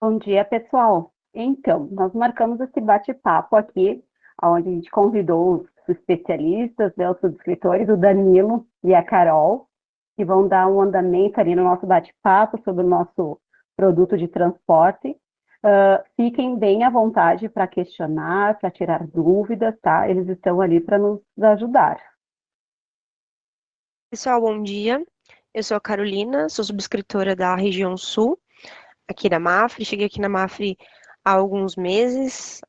Bom dia, pessoal. Então, nós marcamos esse bate-papo aqui, onde a gente convidou os especialistas, né, os subscritores, o Danilo e a Carol, que vão dar um andamento ali no nosso bate-papo sobre o nosso produto de transporte. Fiquem bem à vontade para questionar, para tirar dúvidas, tá? Eles estão ali para nos ajudar. Pessoal, bom dia. Eu sou a Carolina, sou subscritora da região Sul, aqui da Mafre. Cheguei aqui na Mafre há alguns meses,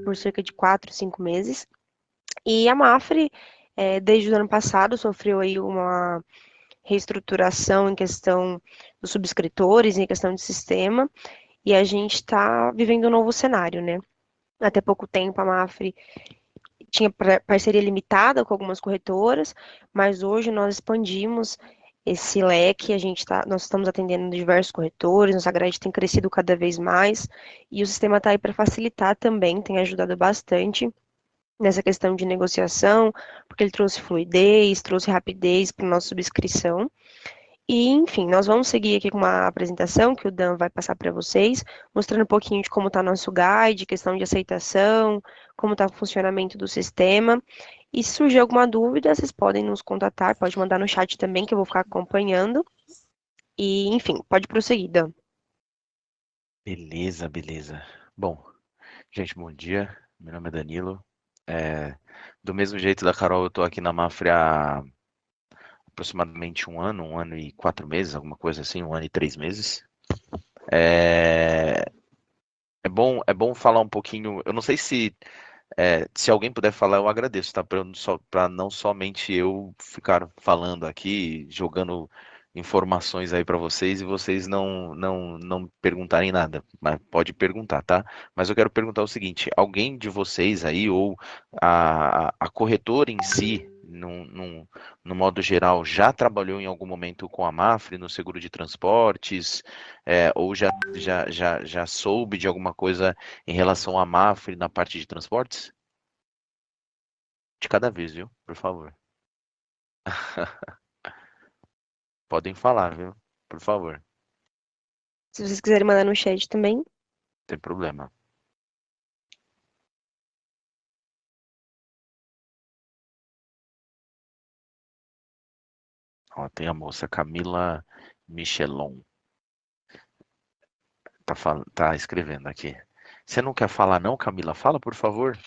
por cerca de 4, 5 meses. E a Mafre, desde o ano passado, sofreu aí uma reestruturação em questão dos subscritores, em questão de sistema, e a gente está vivendo um novo cenário, né? Até pouco tempo a Mafre tinha parceria limitada com algumas corretoras, mas hoje nós expandimos esse leque, nós estamos atendendo diversos corretores, nossa grade tem crescido cada vez mais, e o sistema está aí para facilitar também, tem ajudado bastante nessa questão de negociação, porque ele trouxe fluidez, trouxe rapidez para a nossa subscrição. E, enfim, nós vamos seguir aqui com uma apresentação que o Dan vai passar para vocês, mostrando um pouquinho de como está nosso guide, questão de aceitação, como está o funcionamento do sistema. E se surgir alguma dúvida, vocês podem nos contatar, pode mandar no chat também, que eu vou ficar acompanhando. E, enfim, pode prosseguir, Dan. Beleza, beleza. Bom, gente, bom dia. Meu nome é Danilo. Do mesmo jeito da Carol, eu tô aqui na Mafre há aproximadamente um ano e 4 meses, alguma coisa assim, 1 ano e 3 meses. É, é bom falar um pouquinho. Eu não sei se alguém puder falar, eu agradeço, tá? Para não somente eu ficar falando aqui, jogando informações aí para vocês e vocês não perguntarem nada. Mas pode perguntar, tá? Mas eu quero perguntar o seguinte: alguém de vocês aí, ou a corretora em si, no modo geral, já trabalhou em algum momento com a Mafre no seguro de transportes, ou já soube de alguma coisa em relação à Mafre na parte de transportes? De cada vez, viu? Por favor. Podem falar, viu? Por favor. Se vocês quiserem mandar no chat também. Tem problema. Ó, tem a moça Camila Michelon. Tá escrevendo aqui. Você não quer falar não, Camila? Fala, por favor.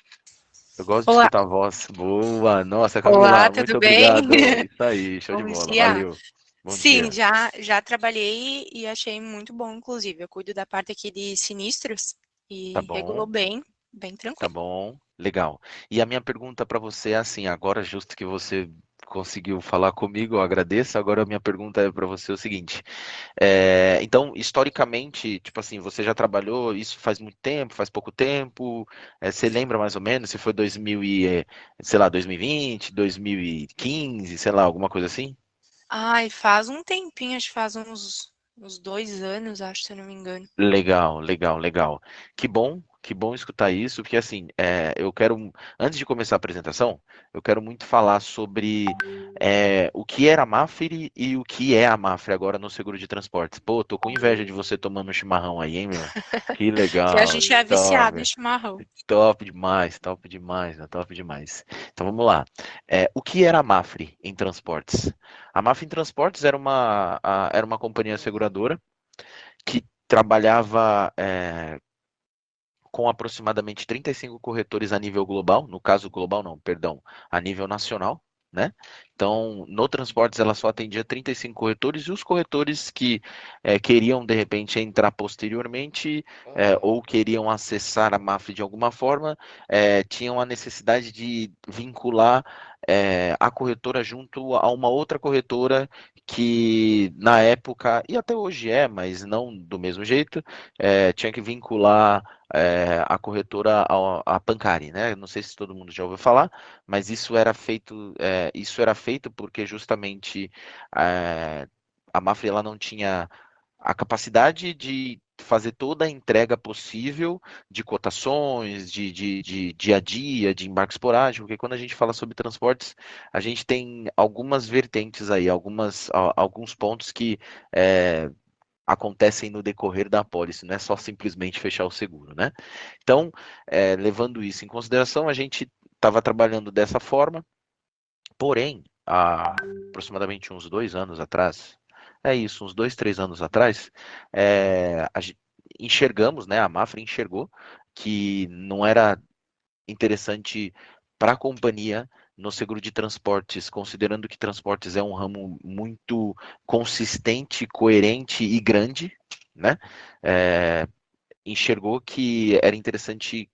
Eu gosto de Olá, escutar a voz. Boa. Nossa, olá, Camila, muito tudo bem? obrigado. Isso aí, show de Bom bola. dia. Valeu. Bom Sim, dia. já trabalhei e achei muito bom, inclusive. Eu cuido da parte aqui de sinistros Tá e regulou bom. bem Tá tranquilo. bom, legal. E a minha pergunta para você é assim, agora justo que você conseguiu falar comigo, eu agradeço. Agora a minha pergunta é para você o seguinte: então, historicamente, tipo assim, você já trabalhou isso faz muito tempo, faz pouco tempo? Você lembra mais ou menos se foi 2000 sei lá, 2020, 2015, sei lá, alguma coisa assim? Ai, faz um tempinho, acho que faz uns 2 anos, acho, se eu não me engano. Legal, legal, legal. Que bom escutar isso, porque assim, eu quero, antes de começar a apresentação, eu quero muito falar sobre o que era a Mafre e o que é a Mafre agora no seguro de transportes. Pô, tô com inveja de você tomando um chimarrão aí, hein, meu? Que Que a legal, gente é viciado em top, chimarrão. top demais, né? Top demais. Então vamos lá. O que era a Mafre em transportes? A Mafre em transportes era uma companhia seguradora que trabalhava com aproximadamente 35 corretores a nível global, no caso global não, perdão, a nível nacional, né? Então, no transportes ela só atendia 35 corretores e os corretores que queriam de repente entrar posteriormente ou queriam acessar a MAF de alguma forma, tinham a necessidade de vincular a corretora junto a uma outra corretora que na época, e até hoje mas não do mesmo jeito, tinha que vincular a corretora a Pancari, né? Não sei se todo mundo já ouviu falar, mas isso era feito porque justamente a Mafra ela não tinha a capacidade de fazer toda a entrega possível de cotações, de dia a dia, de embarque esporádico, porque quando a gente fala sobre transportes, a gente tem algumas vertentes aí, alguns pontos que acontecem no decorrer da apólice, não é só simplesmente fechar o seguro, né? Então, levando isso em consideração, a gente estava trabalhando dessa forma, porém, há aproximadamente uns 2 anos atrás, uns 2, 3 anos atrás, enxergamos, né, a Mafra enxergou que não era interessante para a companhia no seguro de transportes, considerando que transportes é um ramo muito consistente, coerente e grande, né? Enxergou que era interessante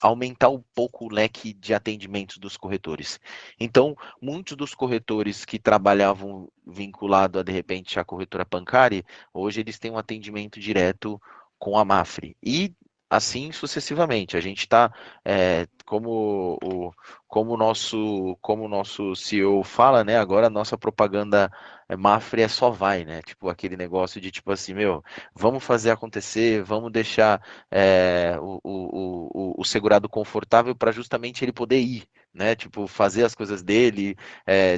aumentar um pouco o leque de atendimentos dos corretores. Então, muitos dos corretores que trabalhavam vinculado a, de repente, a corretora Pancari, hoje eles têm um atendimento direto com a Mafre. E assim sucessivamente. A gente está, como o nosso CEO fala, né? Agora a nossa propaganda Mafre é só vai, né? Tipo aquele negócio de tipo assim, meu, vamos fazer acontecer, vamos deixar o segurado confortável para justamente ele poder ir, né? Tipo, fazer as coisas dele,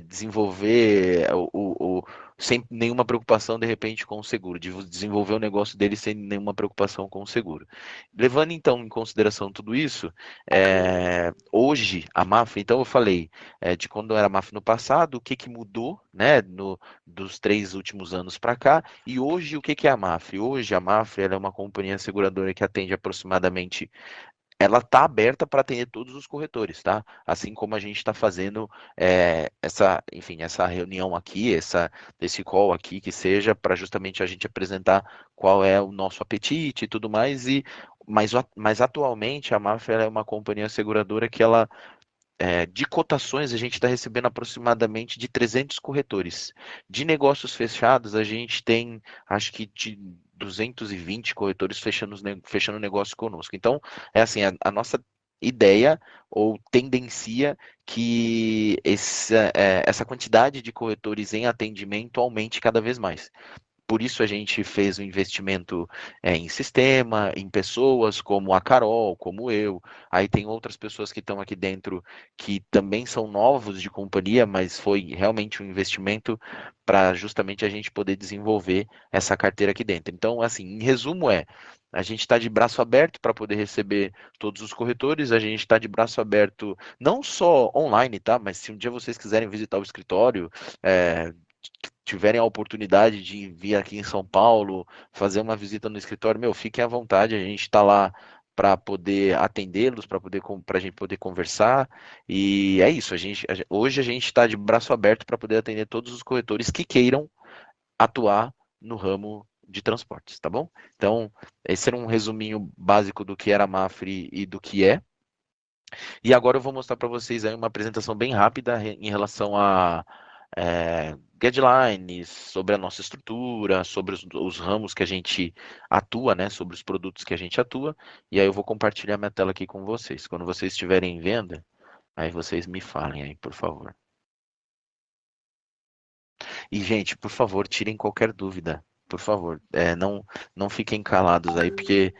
desenvolver sem nenhuma preocupação, de repente, com o seguro, de desenvolver o negócio dele sem nenhuma preocupação com o seguro. Levando, então, em consideração tudo isso, hoje, a MAF, então eu falei de quando era a MAF no passado, o que mudou, né, dos 3 últimos anos para cá, e hoje o que é a MAF? Hoje a MAF ela é uma companhia seguradora que atende aproximadamente, ela está aberta para atender todos os corretores, tá? Assim como a gente está fazendo essa reunião aqui, esse call aqui, que seja para justamente a gente apresentar qual é o nosso apetite e tudo mais. Mas atualmente a Mafra é uma companhia seguradora que ela de cotações, a gente está recebendo aproximadamente de 300 corretores. De negócios fechados, a gente tem, acho que de 220 corretores fechando negócio conosco. Então, é assim, a nossa ideia ou tendência que essa quantidade de corretores em atendimento aumente cada vez mais. Por isso a gente fez um investimento em sistema, em pessoas como a Carol, como eu. Aí tem outras pessoas que estão aqui dentro que também são novos de companhia, mas foi realmente um investimento para justamente a gente poder desenvolver essa carteira aqui dentro. Então, assim, em resumo a gente está de braço aberto para poder receber todos os corretores, a gente está de braço aberto não só online, tá? Mas se um dia vocês quiserem visitar o escritório, tiverem a oportunidade de vir aqui em São Paulo, fazer uma visita no escritório, meu, fiquem à vontade, a gente está lá para poder atendê-los, para a gente poder conversar. E é isso, hoje a gente está de braço aberto para poder atender todos os corretores que queiram atuar no ramo de transportes, tá bom? Então, esse era um resuminho básico do que era a Mafre e do que é. E agora eu vou mostrar para vocês aí uma apresentação bem rápida em relação a guidelines, sobre a nossa estrutura, sobre os ramos que a gente atua, né, sobre os produtos que a gente atua, e aí eu vou compartilhar minha tela aqui com vocês. Quando vocês estiverem vendo, aí vocês me falem aí, por favor. E, gente, por favor, tirem qualquer dúvida, por favor, não fiquem calados aí, porque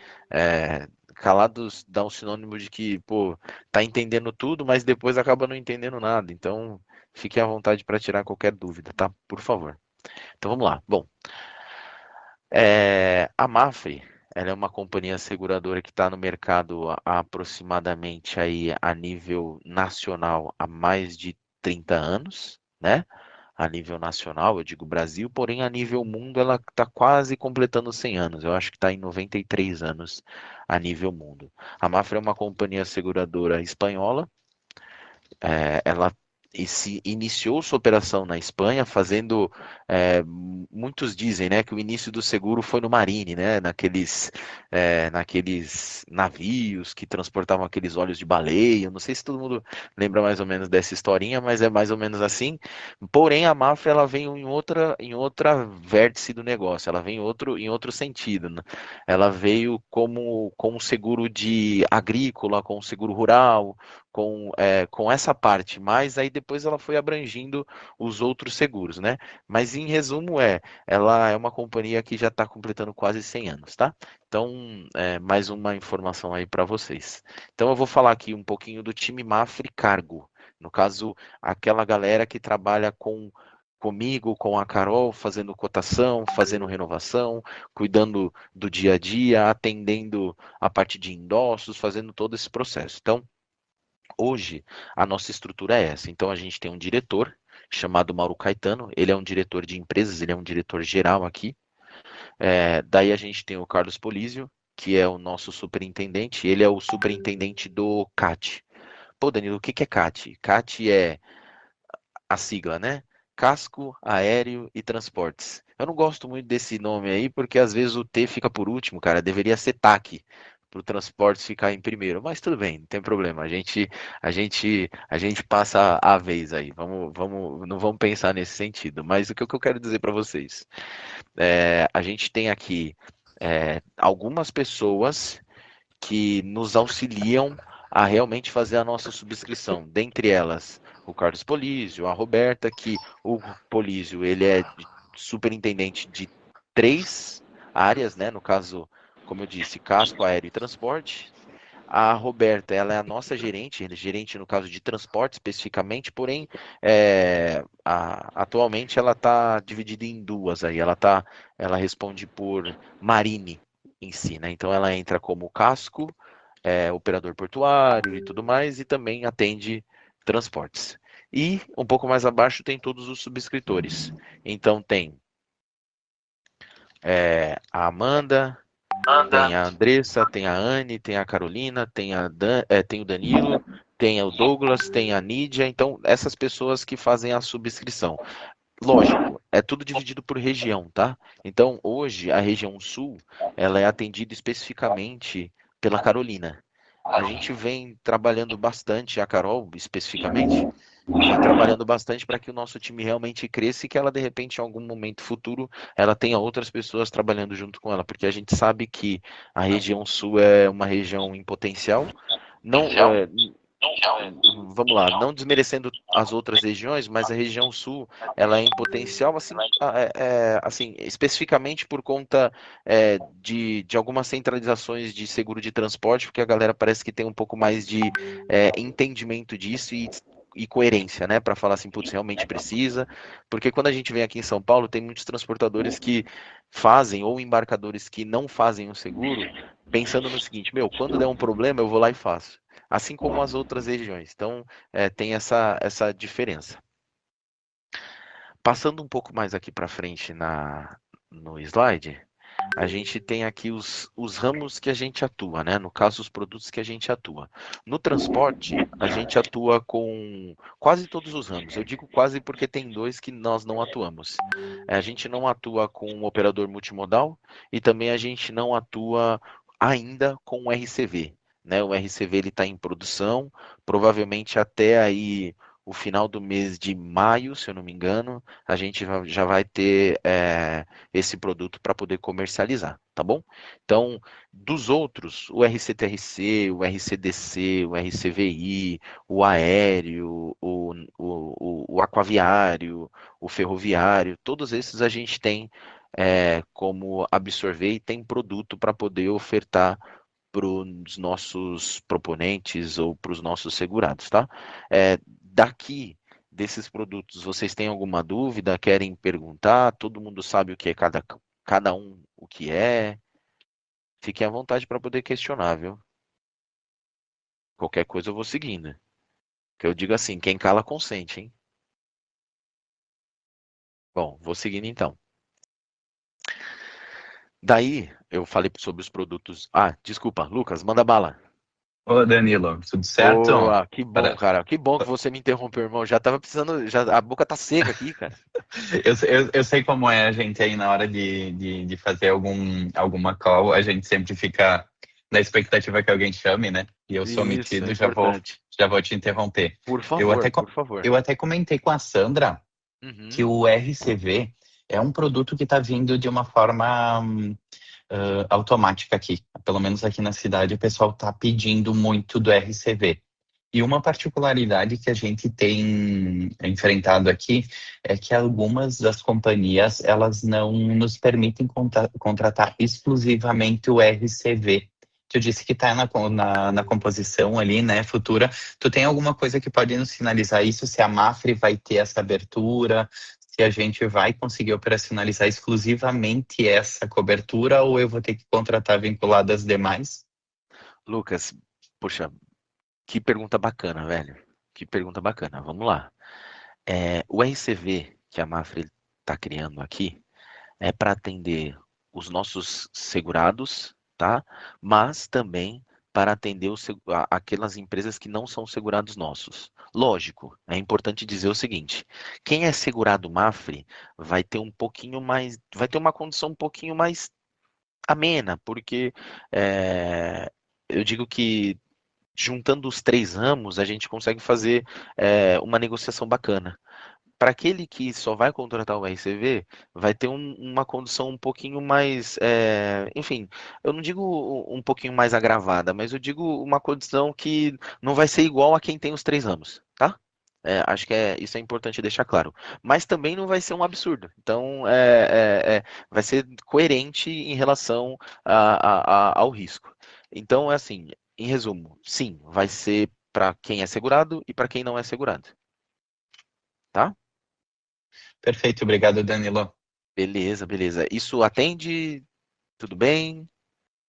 calados dá um sinônimo de que, pô, tá entendendo tudo, mas depois acaba não entendendo nada. Então, fiquem à vontade para tirar qualquer dúvida, tá? Por favor. Então, vamos lá. Bom, a Mafre, ela é uma companhia seguradora que está no mercado há aproximadamente aí a nível nacional há mais de 30 anos, né? A nível nacional, eu digo Brasil, porém a nível mundo ela está quase completando 100 anos. Eu acho que está em 93 anos a nível mundo. A Mafra é uma companhia seguradora espanhola. Ela se iniciou sua operação na Espanha, fazendo, muitos dizem, né, que o início do seguro foi no Marine, né, naqueles navios que transportavam aqueles óleos de baleia. Não sei se todo mundo lembra mais ou menos dessa historinha, mas é mais ou menos assim. Porém, a Mafra ela vem em outra vértice do negócio, ela vem em outro sentido, né? Ela veio com um seguro de agrícola, com um seguro rural, com essa parte, mas aí depois ela foi abrangindo os outros seguros, né? Mas em resumo ela é uma companhia que já está completando quase 100 anos, tá? Então, mais uma informação aí para vocês. Então eu vou falar aqui um pouquinho do time Mafre Cargo, no caso, aquela galera que trabalha com comigo, com a Carol, fazendo cotação, fazendo renovação, cuidando do dia a dia, atendendo a parte de endossos, fazendo todo esse processo. Então, hoje, a nossa estrutura é essa. Então, a gente tem um diretor chamado Mauro Caetano, ele é um diretor de empresas, ele é um diretor geral aqui. Daí a gente tem o Carlos Polísio, que é o nosso superintendente, ele é o superintendente do CAT. Pô, Danilo, o que é CAT? CAT é a sigla, né? Casco, Aéreo e Transportes. Eu não gosto muito desse nome aí, porque às vezes o T fica por último, cara. Deveria ser TAC, para o transportes ficar em primeiro. Mas tudo bem, não tem problema. A gente passa a vez aí. Não vamos pensar nesse sentido. Mas o que eu quero dizer para vocês? A gente tem aqui algumas pessoas que nos auxiliam a realmente fazer a nossa subscrição. Dentre elas, o Carlos Polísio, a Roberta, que o Polísio, ele é superintendente de 3 áreas, né? No caso, como eu disse, casco, aéreo e transporte. A Roberta, ela é a nossa gerente, gerente no caso de transporte especificamente, porém, atualmente ela está dividida em 2 aí. Ela responde por Marine em si, né? Então ela entra como casco, operador portuário e tudo mais, e também atende transportes. E um pouco mais abaixo tem todos os subscritores. Então tem a Amanda, tem a Andressa, tem a Anne, tem a Carolina, tem o Danilo, tem o Douglas, tem a Nídia. Então, essas pessoas que fazem a subscrição. Lógico, é tudo dividido por região, tá? Então, hoje, a região sul, ela é atendida especificamente pela Carolina. A gente vem trabalhando bastante, a Carol especificamente, vem trabalhando bastante para que o nosso time realmente cresça e que ela, de repente, em algum momento futuro, ela tenha outras pessoas trabalhando junto com ela, porque a gente sabe que a região sul é uma região em potencial. Não, vamos lá, não desmerecendo as outras regiões, mas a região sul, ela é em potencial, assim, assim especificamente por conta de algumas centralizações de seguro de transporte, porque a galera parece que tem um pouco mais de entendimento disso e coerência, né, para falar assim, putz, realmente precisa, porque quando a gente vem aqui em São Paulo, tem muitos transportadores que fazem, ou embarcadores que não fazem o seguro, pensando no seguinte, meu, quando der um problema, eu vou lá e faço. Assim como as outras regiões. Então, tem essa diferença. Passando um pouco mais aqui para frente no slide, a gente tem aqui os ramos que a gente atua, né? No caso, os produtos que a gente atua. No transporte, a gente atua com quase todos os ramos. Eu digo quase porque tem 2 que nós não atuamos. A gente não atua com um operador multimodal e também a gente não atua ainda com o RCV. Né? O RCV está em produção, provavelmente até aí o final do mês de maio, se eu não me engano, a gente já vai ter esse produto para poder comercializar, tá bom? Então, dos outros, o RCTRC, o RCDC, o RCVI, o aéreo, o aquaviário, o ferroviário, todos esses a gente tem como absorver e tem produto para poder ofertar para os nossos proponentes ou para os nossos segurados, tá? Daqui desses produtos, vocês têm alguma dúvida? Querem perguntar? Todo mundo sabe o que é cada um o que é? Fiquem à vontade para poder questionar, viu? Qualquer coisa eu vou seguindo. Que eu digo assim, quem cala consente, hein? Bom, vou seguindo então. Daí, eu falei sobre os produtos. Ah, desculpa, Lucas, manda bala. Ô, Danilo, tudo certo? Boa, que bom, cara. Que bom que você me interrompeu, irmão. Já tava precisando, a boca tá seca aqui, cara. Eu sei como é a gente aí na hora de fazer alguma call, a gente sempre fica na expectativa que alguém chame, né? E eu sou Isso, metido, é já importante. vou te interromper. Por favor, por favor. Eu até comentei com a Sandra que o RCV é um produto que está vindo de uma forma automática aqui. Pelo menos aqui na cidade o pessoal está pedindo muito do RCV. E uma particularidade que a gente tem enfrentado aqui é que algumas das companhias elas não nos permitem contratar exclusivamente o RCV. Que eu disse que está na composição ali, né, futura. Tu tem alguma coisa que pode nos sinalizar isso? Se a Mafre vai ter essa abertura? se a gente vai conseguir operacionalizar exclusivamente essa cobertura ou eu vou ter que contratar vinculado às demais? Lucas, poxa, que pergunta bacana, velho. Que pergunta bacana. Vamos lá. O RCV que a Mafre está criando aqui é para atender os nossos segurados, tá? Mas também para atender aquelas empresas que não são segurados nossos. Lógico, é importante dizer o seguinte: quem é segurado Mafre vai ter vai ter uma condição um pouquinho mais amena, porque eu digo que juntando os 3 ramos a gente consegue fazer uma negociação bacana. Para aquele que só vai contratar o RCV, vai ter uma condição um pouquinho mais, enfim, eu não digo um pouquinho mais agravada, mas eu digo uma condição que não vai ser igual a quem tem os 3 ramos, tá? Acho que isso é importante deixar claro. Mas também não vai ser um absurdo. Então, vai ser coerente em relação ao risco. Então, é assim, em resumo, sim, vai ser para quem é segurado e para quem não é segurado. Tá? Perfeito, obrigado, Danilo. Beleza, beleza. Isso atende? Tudo bem?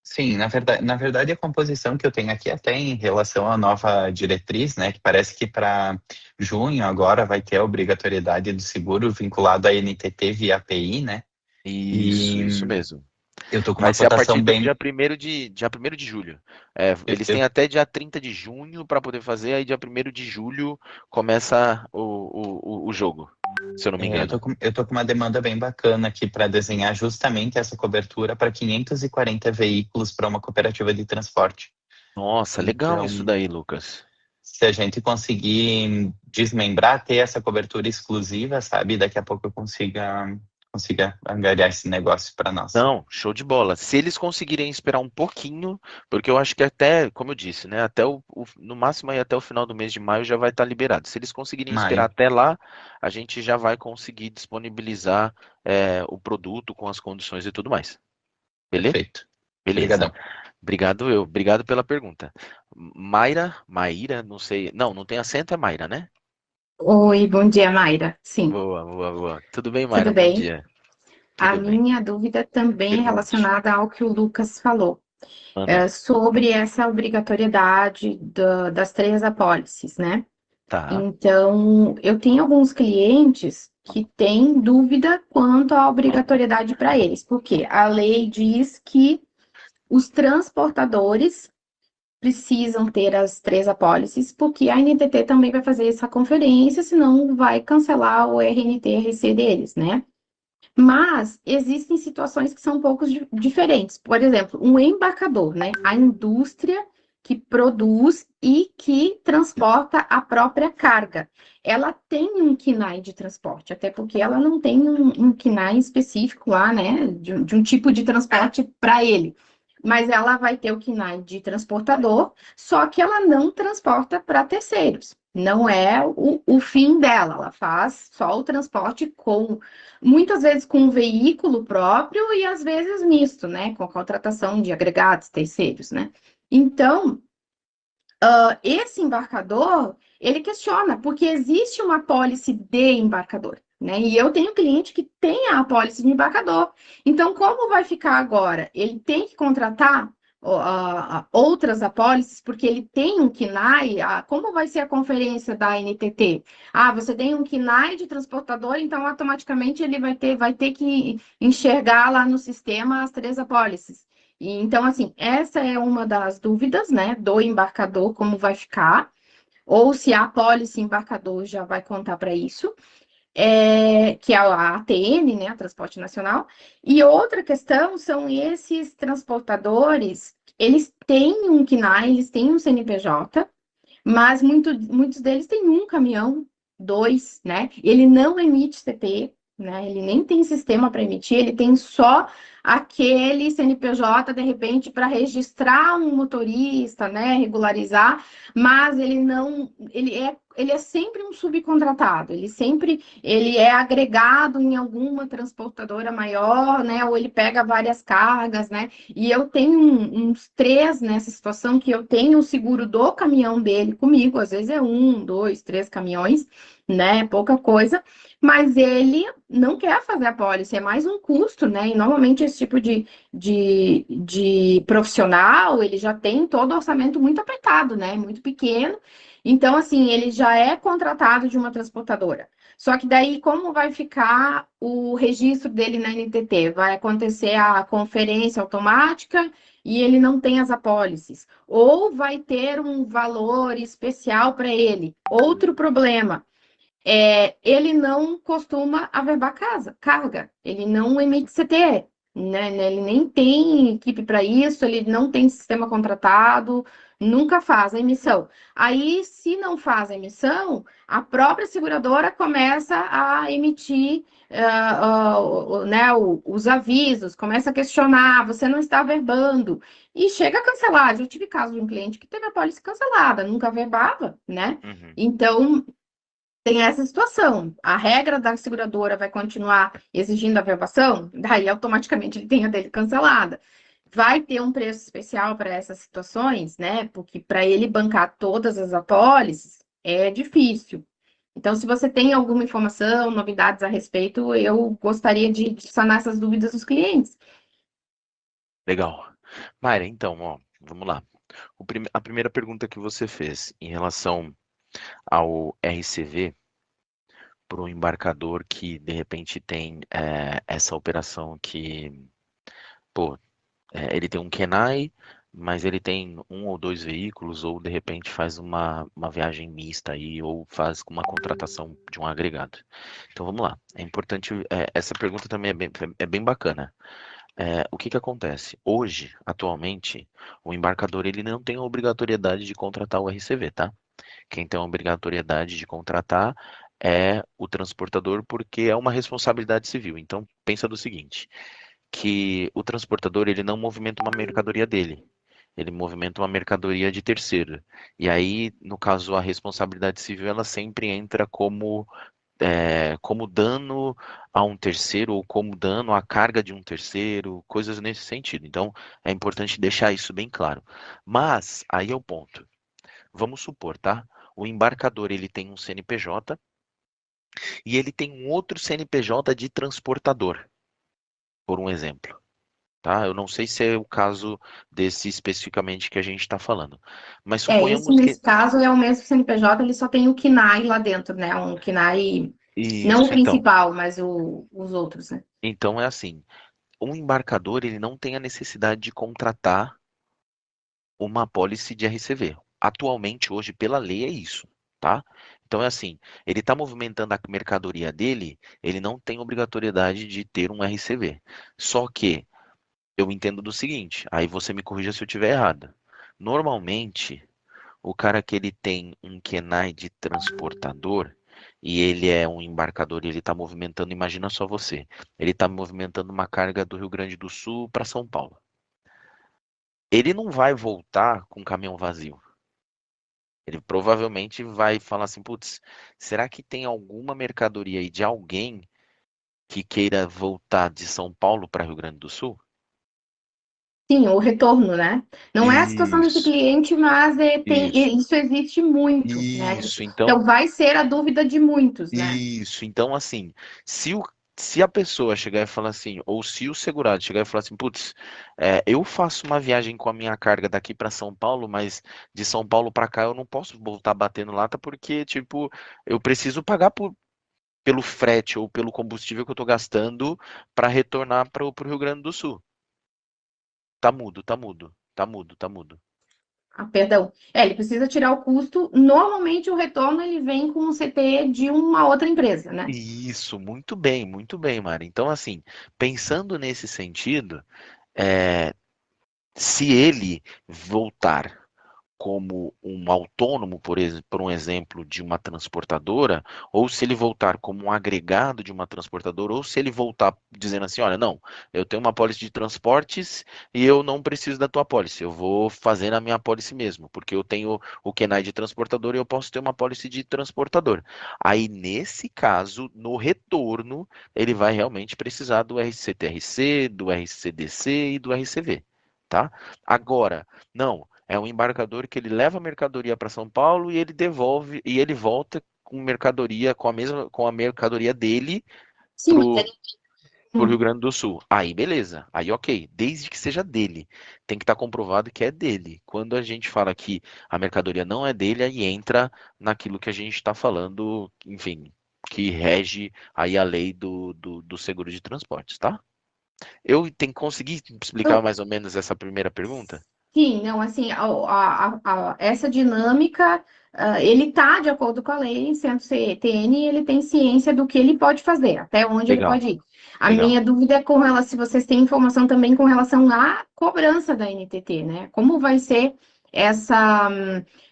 Sim, na verdade a composição que eu tenho aqui até em relação à nova diretriz, né, que parece que para junho agora vai ter a obrigatoriedade do seguro vinculado à NTT via API, né? Isso mesmo. Eu tô com Vai uma ser a partir cotação do bem... dia 1º de julho. Eles Eu- têm até dia 30 de junho para poder fazer, aí dia 1º de julho começa o jogo, se eu não me engano. Eu tô com uma demanda bem bacana aqui para desenhar justamente essa cobertura para 540 veículos para uma cooperativa de transporte. Nossa, legal Então, isso daí, Lucas. se a gente conseguir desmembrar, ter essa cobertura exclusiva, sabe? Daqui a pouco eu consiga angariar esse negócio para nós. Não, show de bola. Se eles conseguirem esperar um pouquinho, porque eu acho que até, como eu disse, né, até no máximo aí até o final do mês de maio já vai estar liberado. Se eles conseguirem esperar Maio. até lá, a gente já vai conseguir disponibilizar o produto com as condições e tudo mais. Beleza? Perfeito. Beleza. Obrigadão. Obrigado pela pergunta. Maíra, não sei. Não tem acento, é Mayra, né? Oi, bom dia, Mayra. Sim, Boa, boa, boa. Tudo bem, Mayra? tudo Bom bem? dia. A Tudo bem. minha dúvida também é Pergunte. relacionada ao que o Lucas falou, Manda. sobre essa obrigatoriedade das 3 apólices, né? Tá. Então, eu tenho alguns clientes que têm dúvida quanto à obrigatoriedade para eles, porque a lei diz que os transportadores precisam ter as 3 apólices, porque a NTT também vai fazer essa conferência, senão vai cancelar o RNT-RC deles, né? Mas existem situações que são um pouco diferentes. Por exemplo, um embarcador, né? A indústria que produz e que transporta a própria carga. Ela tem um KNAI de transporte, até porque ela não tem um KNAI específico lá, né? De um tipo de transporte para ele. Mas ela vai ter o KNAI de transportador, só que ela não transporta para terceiros. Não é o fim dela, ela faz só o transporte muitas vezes com um veículo próprio e às vezes misto, né? Com a contratação de agregados, terceiros, né? Então, esse embarcador, ele questiona, porque existe uma apólice de embarcador, né? E eu tenho cliente que tem a apólice de embarcador. Então, como vai ficar agora? Ele tem que contratar outras apólices, porque ele tem um KNAI. Como vai ser a conferência da NTT? Você tem um KNAI de transportador, então automaticamente ele vai ter que enxergar lá no sistema as 3 apólices. Então, assim, essa é uma das dúvidas, né, do embarcador, como vai ficar, ou se a apólice embarcador já vai contar para isso, que é a ATN, né, a Transporte Nacional. E outra questão são esses transportadores, eles têm um KNAI, eles têm um CNPJ, mas muitos deles têm um caminhão, 2, né? Ele não emite CP, né? Ele nem tem sistema para emitir, ele tem só aquele CNPJ, de repente, para registrar um motorista, né, regularizar, mas ele é sempre um subcontratado, ele é agregado em alguma transportadora maior, né, ou ele pega várias cargas, né, e eu tenho uns 3 nessa situação, que eu tenho o seguro do caminhão dele comigo, às vezes é 1, 2, 3 caminhões, né, pouca coisa, mas ele não quer fazer a pólice, é mais um custo, né? E normalmente esse tipo de profissional, ele já tem todo o orçamento muito apertado, né? Muito pequeno. Então, assim, ele já é contratado de uma transportadora. Só que daí, como vai ficar o registro dele na NTT? Vai acontecer a conferência automática e ele não tem as apólices. Ou vai ter um valor especial para ele. Outro problema ele não costuma averbar carga, ele não emite CTE, né? Ele nem tem equipe para isso, ele não tem sistema contratado, nunca faz a emissão. Aí, se não faz a emissão, a própria seguradora começa a emitir né, os avisos, começa a questionar, você não está averbando, e chega a cancelar. Eu tive caso de um cliente que teve a pólice cancelada, nunca averbava, né? Uhum. Então, tem essa situação. A regra da seguradora vai continuar exigindo a averbação, daí automaticamente ele tem a dele cancelada. Vai ter um preço especial para essas situações, né? Porque para ele bancar todas as apólices é difícil. Então, se você tem alguma informação, novidades a respeito, eu gostaria de sanar essas dúvidas dos clientes. Legal. Mayra, então, ó, vamos lá. A primeira pergunta que você fez em relação ao RCV para o embarcador que de repente tem essa operação que, pô, ele tem um Kenai, mas ele tem 1 ou 2 veículos, ou de repente faz uma viagem mista aí, ou faz uma contratação de um agregado. Então vamos lá. É importante, essa pergunta também é bem bacana. O que acontece? Hoje, atualmente, o embarcador ele não tem a obrigatoriedade de contratar o RCV, tá? Quem tem a obrigatoriedade de contratar é o transportador, porque é uma responsabilidade civil. Então, pensa do seguinte, que o transportador ele não movimenta uma mercadoria dele, ele movimenta uma mercadoria de terceiro. E aí, no caso, a responsabilidade civil ela sempre entra como dano a um terceiro ou como dano à carga de um terceiro, coisas nesse sentido. Então, é importante deixar isso bem claro. Mas, aí é o ponto. Vamos supor, tá? O embarcador ele tem um CNPJ e ele tem um outro CNPJ de transportador, por um exemplo. Tá? Eu não sei se é o caso desse especificamente que a gente está falando. Mas Esse suponhamos que. nesse caso é o mesmo CNPJ, ele só tem o KNAI lá dentro, né? Um KNAI, não o Isso, então. principal, mas os outros, né? Então é assim. Um embarcador ele não tem a necessidade de contratar uma apólice de RCV. Atualmente, hoje, pela lei, é isso, tá? Então é assim, ele está movimentando a mercadoria dele, ele não tem obrigatoriedade de ter um RCV. Só que eu entendo do seguinte, aí você me corrija se eu estiver errado. Normalmente, o cara que ele tem um KENAI de transportador e ele é um embarcador e ele está movimentando, imagina só você, ele está movimentando uma carga do Rio Grande do Sul para São Paulo. Ele não vai voltar com o caminhão vazio. Ele provavelmente vai falar assim, putz, será que tem alguma mercadoria aí de alguém que queira voltar de São Paulo para Rio Grande do Sul? Sim, o retorno, né? Não é a situação desse Isso, cliente, mas isso, isso existe muito, né? isso. Então vai ser a dúvida de muitos, né? Isso. Então, assim, se, o, se a pessoa chegar e falar assim, ou se o segurado chegar e falar assim, putz, eu faço uma viagem com a minha carga daqui para São Paulo, mas de São Paulo para cá eu não posso voltar batendo lata porque, tipo, eu preciso pagar pelo frete ou pelo combustível que eu estou gastando para retornar para o Rio Grande do Sul. Tá mudo, tá mudo, tá mudo, tá mudo. Ah, perdão. Ele precisa tirar o custo. Normalmente o retorno ele vem com o CT de uma outra empresa, né? Isso, muito bem, Mari. Então, assim, pensando nesse sentido, se ele voltar como um autônomo, por um exemplo, de uma transportadora, ou se ele voltar como um agregado de uma transportadora, ou se ele voltar dizendo assim, olha, não, eu tenho uma pólice de transportes e eu não preciso da tua pólice, eu vou fazer na minha pólice mesmo, porque eu tenho o KENAI de transportador e eu posso ter uma pólice de transportador. Aí, nesse caso, no retorno, ele vai realmente precisar do RCTRC, do RCDC e do RCV, tá? Agora, não, é um embarcador que ele leva a mercadoria para São Paulo e ele devolve e ele volta com mercadoria com a mercadoria dele Sim, mas pro pro Rio hum. Grande do Sul. Aí beleza, aí ok, desde que seja dele. Tem que estar comprovado que é dele. Quando a gente fala que a mercadoria não é dele, aí entra naquilo que a gente está falando, enfim, que rege aí a lei do seguro de transportes, tá? Eu tenho que conseguir explicar mais ou menos essa primeira pergunta? Sim, não, assim, essa dinâmica, ele está de acordo com a lei, sendo CTN, ele tem ciência do que ele pode fazer, até onde ele Legal, pode ir. A legal. minha dúvida é com relação, se vocês têm informação também com relação à cobrança da NTT, né? Como vai ser essa.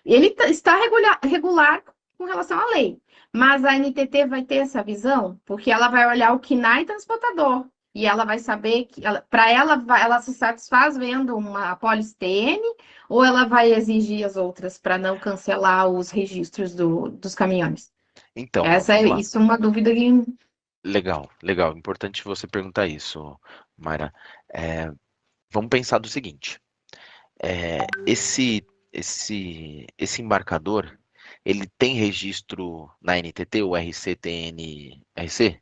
Ele está regular com relação à lei, mas a NTT vai ter essa visão, porque ela vai olhar o KNAI transportador. E ela vai saber que, para ela, ela se satisfaz vendo uma apólice TN ou ela vai exigir as outras para não cancelar os registros dos caminhões? Então, Essa é vamos lá. isso é uma dúvida que. Legal, legal. Importante você perguntar isso, Mayra. É, vamos pensar do seguinte: esse embarcador, ele tem registro na NTT, o RCTN-RC?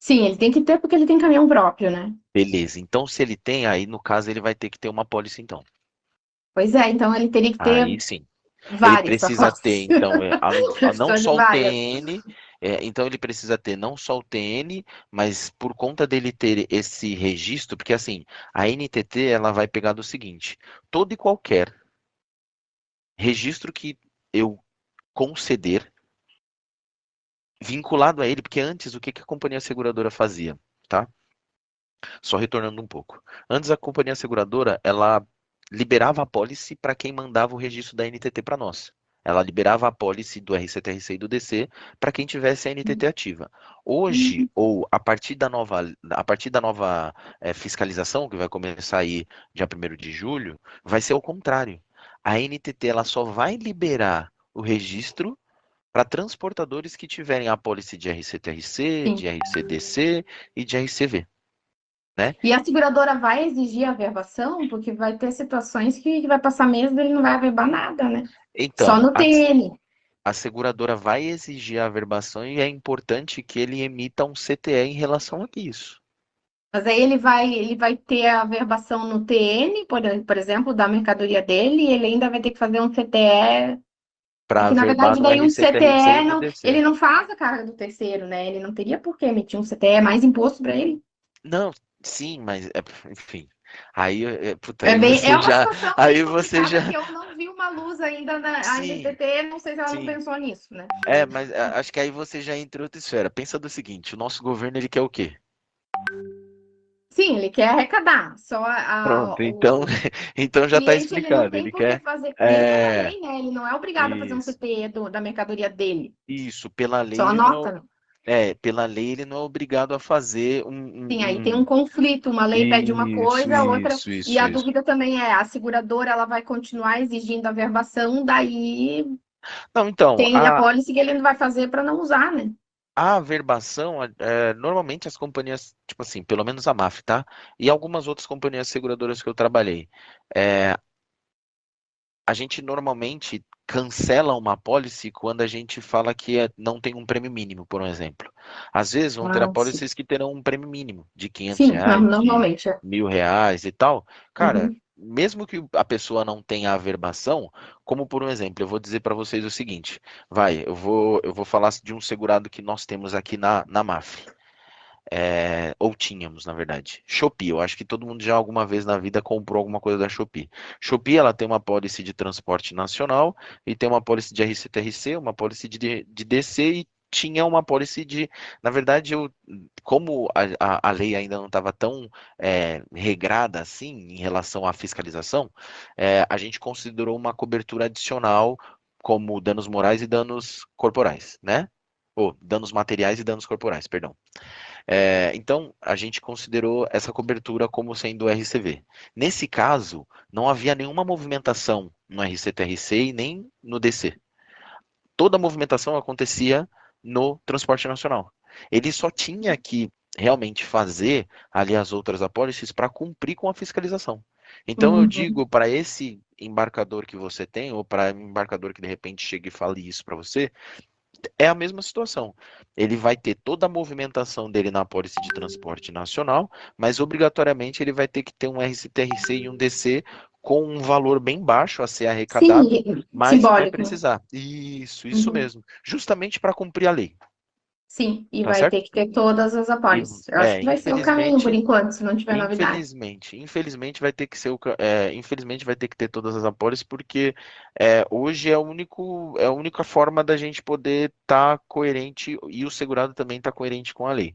Sim, ele tem que ter porque ele tem caminhão próprio, né? Beleza. Então, se ele tem, aí no caso ele vai ter que ter uma pólice, então. Pois é, então ele teria que ter Aí sim. Ele várias precisa ter, apólices. então, não Precisa de só o várias. TN, então ele precisa ter não só o TN, mas por conta dele ter esse registro, porque assim, a NTT ela vai pegar do seguinte: todo e qualquer registro que eu conceder vinculado a ele, porque antes o que que a companhia seguradora fazia, tá? Só retornando um pouco. Antes a companhia seguradora, ela liberava a pólice para quem mandava o registro da NTT para nós. Ela liberava a pólice do RCTRC e do DC para quem tivesse a NTT ativa. Hoje, Uhum. ou a partir da nova fiscalização, que vai começar aí dia 1º de julho, vai ser o contrário. A NTT ela só vai liberar o registro para transportadores que tiverem a pólice de RCTRC, Sim. de RCDC e de RCV, né? E a seguradora vai exigir a averbação, porque vai ter situações que vai passar mês e ele não vai averbar nada, né? Só Então, no TN. a seguradora vai exigir a averbação e é importante que ele emita um CTE em relação a isso. Mas aí ele vai ter a averbação no TN, por exemplo, da mercadoria dele, e ele ainda vai ter que fazer um CTE. Para Porque, na averbar verdade, no daí um RCTRC e CTE, no não, DC. ele não faz a carga do terceiro, né? Ele não teria por que emitir um CTE, é mais imposto para ele. Não, sim, mas enfim. Aí, puta, É uma situação aí meio você complicada já, que eu não vi uma luz ainda na a sim, NTT, não sei se ela não sim. pensou nisso, né? Mas acho que aí você já entra em outra esfera. Pensa do seguinte, o nosso governo ele quer o quê? Sim, ele quer arrecadar, só Pronto, então, o então já está cliente ele não explicado. tem Ele por que quer, fazer, nem pela é, lei, né? Ele não é obrigado a fazer um isso, CTE da mercadoria dele, isso, pela lei só ele não anota, né? pela lei ele não é obrigado a fazer Sim, aí tem um conflito, uma lei pede uma Isso, coisa, a outra. isso, E isso, a isso. dúvida também é, a seguradora ela vai continuar exigindo a verbação, daí Não, então, tem a pólice que ele não vai fazer para não usar, né? a averbação, normalmente as companhias, tipo assim, pelo menos a MAF, tá? E algumas outras companhias seguradoras que eu trabalhei, é, a gente normalmente cancela uma apólice quando a gente fala que não tem um prêmio mínimo, por um exemplo. Às vezes vão ter Ah, sim. apólices que terão um prêmio mínimo de 500 Sim, reais, de normalmente é. 1.000 reais e tal. Cara, Uhum. mesmo que a pessoa não tenha averbação, como por um exemplo, eu vou dizer para vocês o seguinte, eu vou falar de um segurado que nós temos aqui na MAF. Ou tínhamos, na verdade. Shopee, eu acho que todo mundo já alguma vez na vida comprou alguma coisa da Shopee. Shopee, ela tem uma pólice de transporte nacional e tem uma pólice de RCTRC, uma pólice de DC tinha uma apólice de, na verdade, como a lei ainda não estava tão regrada assim em relação à fiscalização, a gente considerou uma cobertura adicional como danos morais e danos corporais, né? Ou danos materiais e danos corporais, perdão. Então, a gente considerou essa cobertura como sendo RCV. Nesse caso, não havia nenhuma movimentação no RCTRC e nem no DC. Toda a movimentação acontecia no transporte nacional. Ele só tinha que realmente fazer ali as outras apólices para cumprir com a fiscalização. Então eu digo para esse embarcador que você tem, ou para um embarcador que de repente chegue e fale isso para você, é a mesma situação. Ele vai ter toda a movimentação dele na apólice de transporte nacional, mas obrigatoriamente ele vai ter que ter um RCTRC e um DC com um valor bem baixo a ser arrecadado, Sim, mas vai simbólico. precisar. Isso mesmo. Justamente para cumprir a lei. Sim, e Tá vai certo? ter que ter todas as apólices. Eu acho que vai ser o caminho por enquanto, se não tiver novidade. Infelizmente vai ter que ser infelizmente vai ter que ter todas as apólices, porque hoje é a única forma da gente poder estar coerente e o segurado também estar coerente com a lei.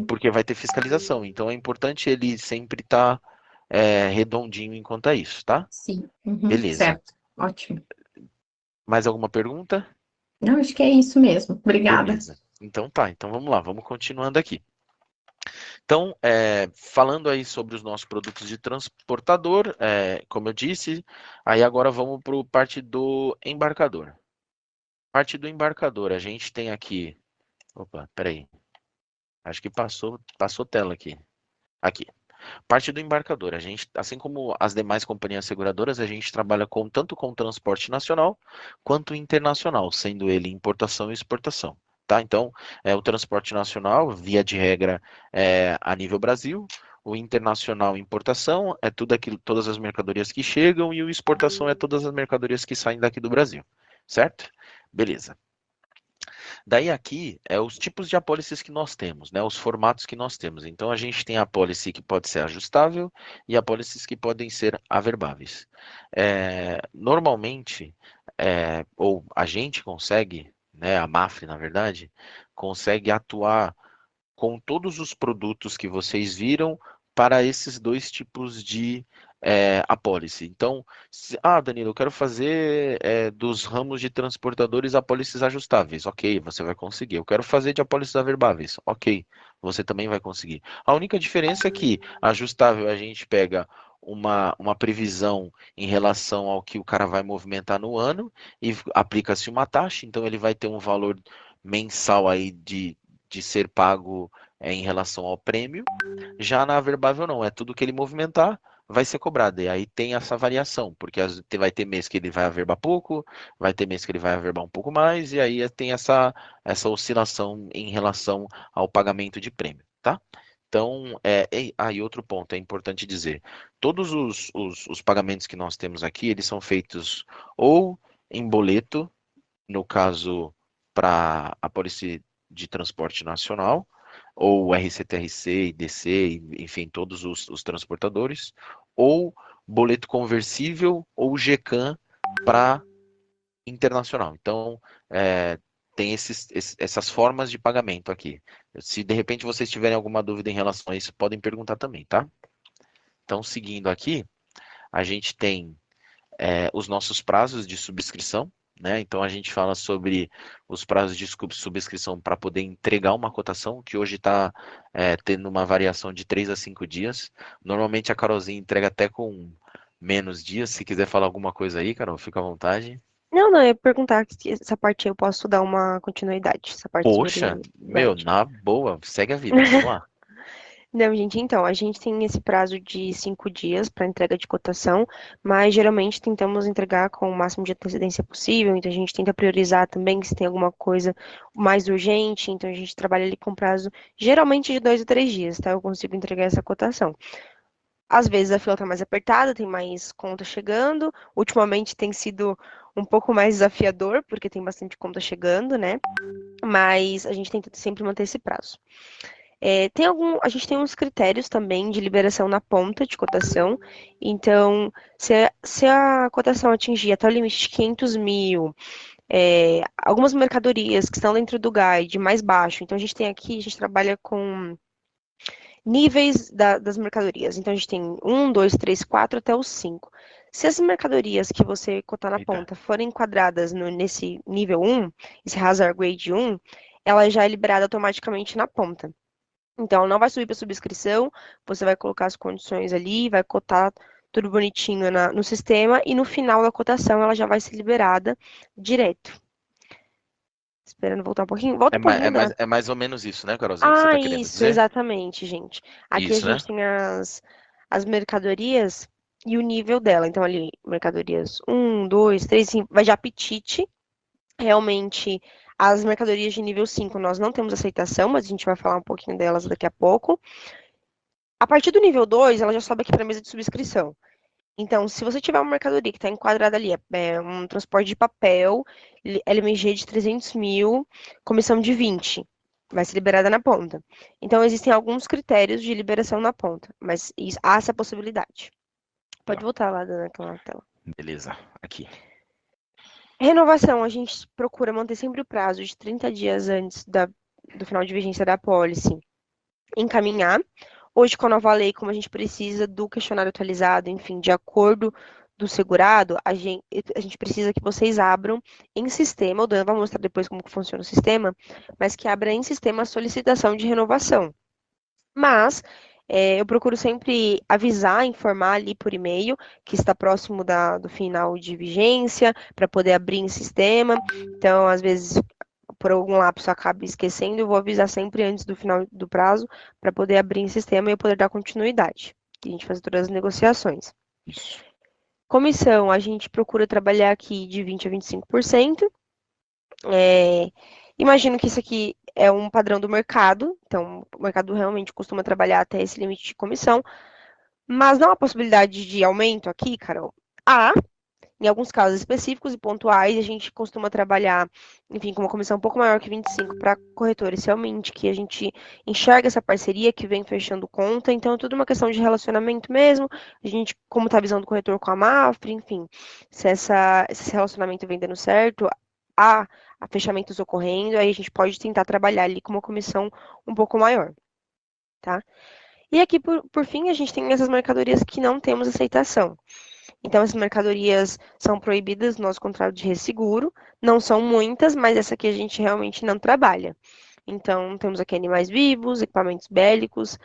Porque vai ter fiscalização, então é importante ele sempre estar redondinho enquanto a isso, tá? Sim, Beleza. certo, ótimo. Mais alguma pergunta? Não, acho que é isso mesmo. Obrigada. Beleza. Então tá, então vamos lá, vamos continuando aqui. Então, falando aí sobre os nossos produtos de transportador, como eu disse, aí agora vamos para a parte do embarcador. Parte do embarcador, a gente tem aqui... Opa, peraí. Acho que passou tela aqui. Aqui. Parte do embarcador, a gente, assim como as demais companhias seguradoras, a gente trabalha tanto com transporte nacional quanto internacional, sendo ele importação e exportação. Tá? Então, o transporte nacional, via de regra, a nível Brasil, o internacional importação é todas as mercadorias que chegam, e o exportação é todas as mercadorias que saem daqui do Brasil, certo? Beleza. Daí aqui os tipos de apólices que nós temos, né? Os formatos que nós temos. Então a gente tem a apólice que pode ser ajustável e apólices que podem ser averbáveis. Normalmente, ou a gente consegue, né, a Mafre, na verdade, consegue atuar com todos os produtos que vocês viram para esses dois tipos de apólice. Então, Danilo, eu quero fazer dos ramos de transportadores apólices ajustáveis. Ok, você vai conseguir. Eu quero fazer de apólices averbáveis. Ok, você também vai conseguir. A única diferença é que ajustável a gente pega uma previsão em relação ao que o cara vai movimentar no ano e aplica-se uma taxa, então ele vai ter um valor mensal aí de ser pago em relação ao prêmio. Já na averbável não, é tudo que ele movimentar vai ser cobrado, e aí tem essa variação, porque vai ter mês que ele vai averbar pouco, vai ter mês que ele vai averbar um pouco mais, e aí tem essa oscilação em relação ao pagamento de prêmio, tá? Então, aí outro ponto, é importante dizer, todos os pagamentos que nós temos aqui, eles são feitos ou em boleto, no caso, para a Polícia de Transporte Nacional, ou RCTRC, DC, enfim, todos os transportadores, ou boleto conversível ou GCAM para internacional. Então, tem essas formas de pagamento aqui. Se de repente vocês tiverem alguma dúvida em relação a isso, podem perguntar também, tá? Então, seguindo aqui, a gente tem os nossos prazos de subscrição, né? Então a gente fala sobre os prazos de subscrição para poder entregar uma cotação, que hoje está tendo uma variação de 3 a 5 dias. Normalmente a Carolzinha entrega até com menos dias. Se quiser falar alguma coisa aí, Carol, fica à vontade. Não, eu ia perguntar se essa parte aí eu posso dar uma continuidade. Essa parte Poxa, na boa, segue a vida, vamos lá. Não, gente, então, a gente tem esse prazo de 5 dias para entrega de cotação, mas geralmente tentamos entregar com o máximo de antecedência possível, então a gente tenta priorizar também se tem alguma coisa mais urgente, então a gente trabalha ali com prazo geralmente de 2 a 3 dias, tá? Eu consigo entregar essa cotação. Às vezes a fila está mais apertada, tem mais conta chegando, ultimamente tem sido um pouco mais desafiador, porque tem bastante conta chegando, né? Mas a gente tenta sempre manter esse prazo. A gente tem uns critérios também de liberação na ponta de cotação. Então, se a cotação atingir até o limite de 500 mil, Algumas mercadorias que estão dentro do guide mais baixo. Então, a gente trabalha com níveis das mercadorias. Então, a gente tem 1, 2, 3, 4 até os 5. Se as mercadorias que você cotar na Eita. ponta forem enquadradas nesse nível 1, esse Hazard Grade 1, ela já é liberada automaticamente na ponta. Então, ela não vai subir para subscrição, você vai colocar as condições ali, vai cotar tudo bonitinho no sistema, e no final da cotação ela já vai ser liberada direto. Esperando voltar um pouquinho. Volta um pouquinho, Dana. É mais ou menos isso, né, Carolzinha, que você tá querendo Isso, dizer? exatamente, gente. Aqui a Isso, né? gente tem as mercadorias e o nível dela. Então, ali, mercadorias 1, 2, 3, 5, vai de apetite. Realmente, as mercadorias de nível 5 nós não temos aceitação, mas a gente vai falar um pouquinho delas daqui a pouco. A partir do nível 2, ela já sobe aqui para a mesa de subscrição. Então, se você tiver uma mercadoria que está enquadrada ali, um transporte de papel, LMG de 300 mil, comissão de 20, vai ser liberada na ponta. Então, existem alguns critérios de liberação na ponta, mas há essa possibilidade. Pode voltar lá naquela tela. Beleza, aqui. Renovação, a gente procura manter sempre o prazo de 30 dias antes do final de vigência da apólice. Encaminhar. Hoje, com a nova lei, como a gente precisa do questionário atualizado, enfim, de acordo do segurado, a gente precisa que vocês abram em sistema, o Dan vai mostrar depois como que funciona o sistema, mas que abra em sistema a solicitação de renovação. Mas eu procuro sempre avisar, informar ali por e-mail que está próximo do final de vigência, para poder abrir em sistema. Então, às vezes, por algum lapso acaba esquecendo, eu vou avisar sempre antes do final do prazo para poder abrir em sistema e eu poder dar continuidade. E a gente fazer todas as negociações. Isso. Comissão, a gente procura trabalhar aqui de 20% a 25%. Imagino que isso aqui é um padrão do mercado, então o mercado realmente costuma trabalhar até esse limite de comissão, mas não há possibilidade de aumento aqui, Carol? Há. Em alguns casos específicos e pontuais, a gente costuma trabalhar, enfim, com uma comissão um pouco maior que 25 para corretores, realmente, que a gente enxerga essa parceria que vem fechando conta, então é tudo uma questão de relacionamento mesmo, a gente, como está a visão do corretor com a Mafre, enfim, se esse relacionamento vem dando certo, há fechamentos ocorrendo, aí a gente pode tentar trabalhar ali com uma comissão um pouco maior, tá? E aqui, por fim, a gente tem essas mercadorias que não temos aceitação. Então, essas mercadorias são proibidas no nosso contrato de resseguro. Não são muitas, mas essa aqui a gente realmente não trabalha. Então, temos aqui animais vivos, equipamentos bélicos,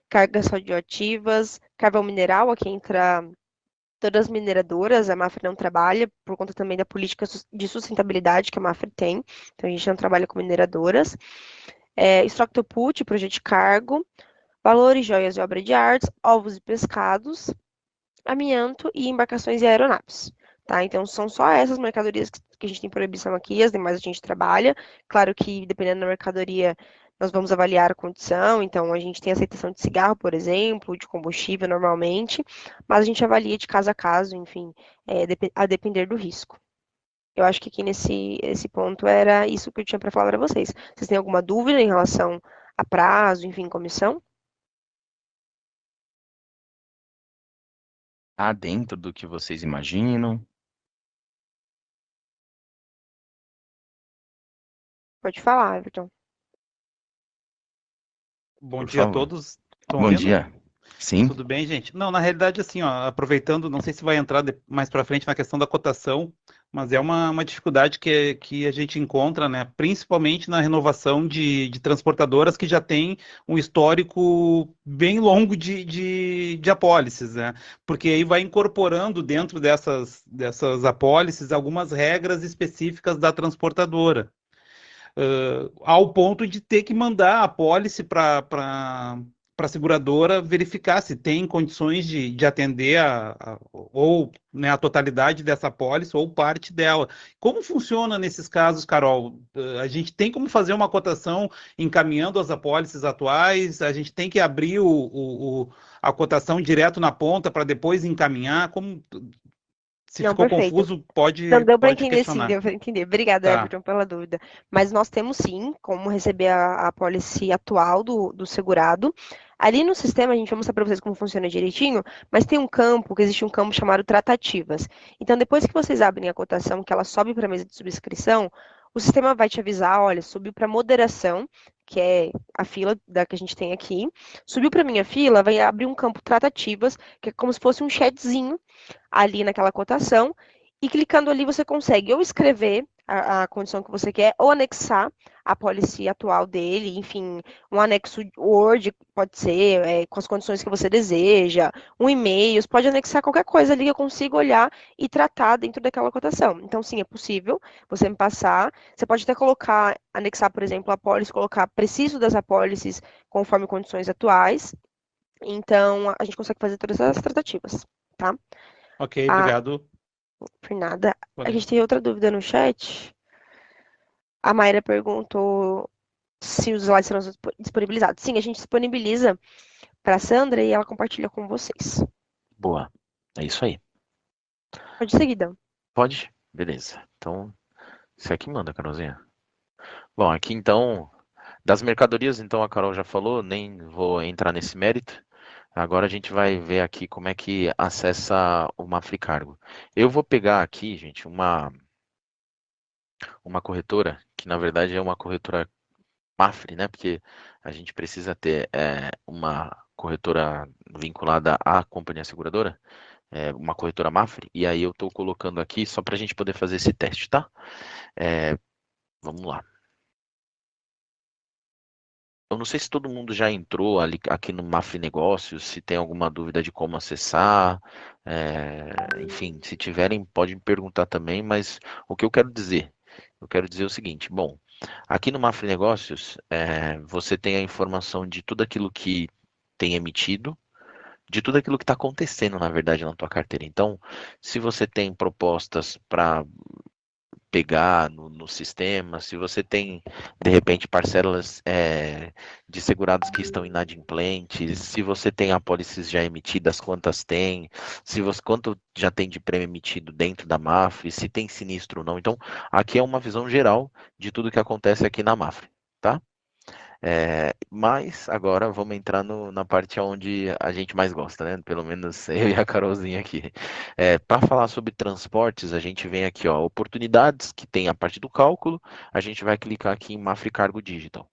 cargas radioativas, carvão mineral, aqui entra todas as mineradoras, a Mafre não trabalha, por conta também da política de sustentabilidade que a Mafre tem. Então, a gente não trabalha com mineradoras. Estoque projeto de cargo, valores, joias e obra de artes, ovos e pescados, amianto e embarcações e aeronaves, tá? Então, são só essas mercadorias que a gente tem proibição aqui, as demais a gente trabalha. Claro que, dependendo da mercadoria, nós vamos avaliar a condição, então a gente tem aceitação de cigarro, por exemplo, de combustível normalmente, mas a gente avalia de caso a caso, enfim, a depender do risco. Eu acho que aqui nesse ponto era isso que eu tinha para falar para vocês. Vocês têm alguma dúvida em relação a prazo, enfim, comissão? Tá dentro do que vocês imaginam? Pode falar, Everton. Bom Por dia a favor. todos. Estão Bom ouvindo? dia. Sim. Tudo bem, gente? Não, na realidade, assim, ó, aproveitando, não sei se vai entrar mais para frente na questão da cotação, mas é uma dificuldade que a gente encontra, né? Principalmente na renovação de transportadoras que já tem um histórico bem longo de apólices, né? Porque aí vai incorporando dentro dessas apólices algumas regras específicas da transportadora. Ao ponto de ter que mandar a apólice para a seguradora verificar se tem condições de atender ou, né, a totalidade dessa apólice ou parte dela. Como funciona nesses casos, Carol? A gente tem como fazer uma cotação encaminhando as apólices atuais? A gente tem que abrir a cotação direto na ponta para depois encaminhar? Se Não, ficou perfeito. confuso, Não, deu para pode entender sim, questionar. deu para entender. Obrigada, Tá. Everton, pela dúvida. Mas nós temos sim como receber a apólice atual do segurado. Ali no sistema, a gente vai mostrar para vocês como funciona direitinho, mas tem um campo, que existe um campo chamado tratativas. Então, depois que vocês abrem a cotação, que ela sobe para a mesa de subscrição, o sistema vai te avisar, olha, subiu para moderação, que é a fila da que a gente tem aqui. Subiu para minha fila, vai abrir um campo tratativas, que é como se fosse um chatzinho ali naquela cotação, e clicando ali você consegue ou escrever a condição que você quer, ou anexar a policy atual dele, enfim, um anexo Word, pode ser, com as condições que você deseja, um e-mail, você pode anexar qualquer coisa ali que eu consiga olhar e tratar dentro daquela cotação. Então, sim, é possível você me passar. Você pode até colocar, anexar, por exemplo, a apólice, colocar preciso das apólices conforme condições atuais. Então, a gente consegue fazer todas essas tratativas, tá? Ok, Ah, obrigado. por nada. A Valeu. gente tem outra dúvida no chat. A Mayra perguntou se os slides serão disponibilizados. Sim, a gente disponibiliza para a Sandra e ela compartilha com vocês. Boa. É isso aí. Pode seguir, Dan. Pode? Beleza. Então, você aqui manda, Carolzinha. Bom, aqui então, das mercadorias, então a Carol já falou, nem vou entrar nesse mérito. Agora a gente vai ver aqui como é que acessa o Mafricargo. Eu vou pegar aqui, gente, uma corretora, que na verdade é uma corretora Mafre, né? Porque a gente precisa ter uma corretora vinculada à companhia seguradora, uma corretora Mafre, e aí eu estou colocando aqui só para a gente poder fazer esse teste, tá? Vamos lá. Eu não sei se todo mundo já entrou ali, aqui no Mafre Negócios, se tem alguma dúvida de como acessar, enfim, se tiverem, pode me perguntar também, mas o que eu quero dizer? Eu quero dizer o seguinte, bom, aqui no Mafre Negócios, você tem a informação de tudo aquilo que tem emitido, de tudo aquilo que está acontecendo, na verdade, na tua carteira. Então, se você tem propostas para pegar no sistema, se você tem, de repente, parcelas de segurados que estão inadimplentes, se você tem apólices já emitidas, quantas tem, quanto já tem de prêmio emitido dentro da Mafre, se tem sinistro ou não. Então, aqui é uma visão geral de tudo que acontece aqui na Mafre, tá? Mas agora vamos entrar na parte onde a gente mais gosta, né? Pelo menos eu e a Carolzinha aqui. Para falar sobre transportes, a gente vem aqui, ó, oportunidades que tem a parte do cálculo. A gente vai clicar aqui em Mafre Cargo Digital.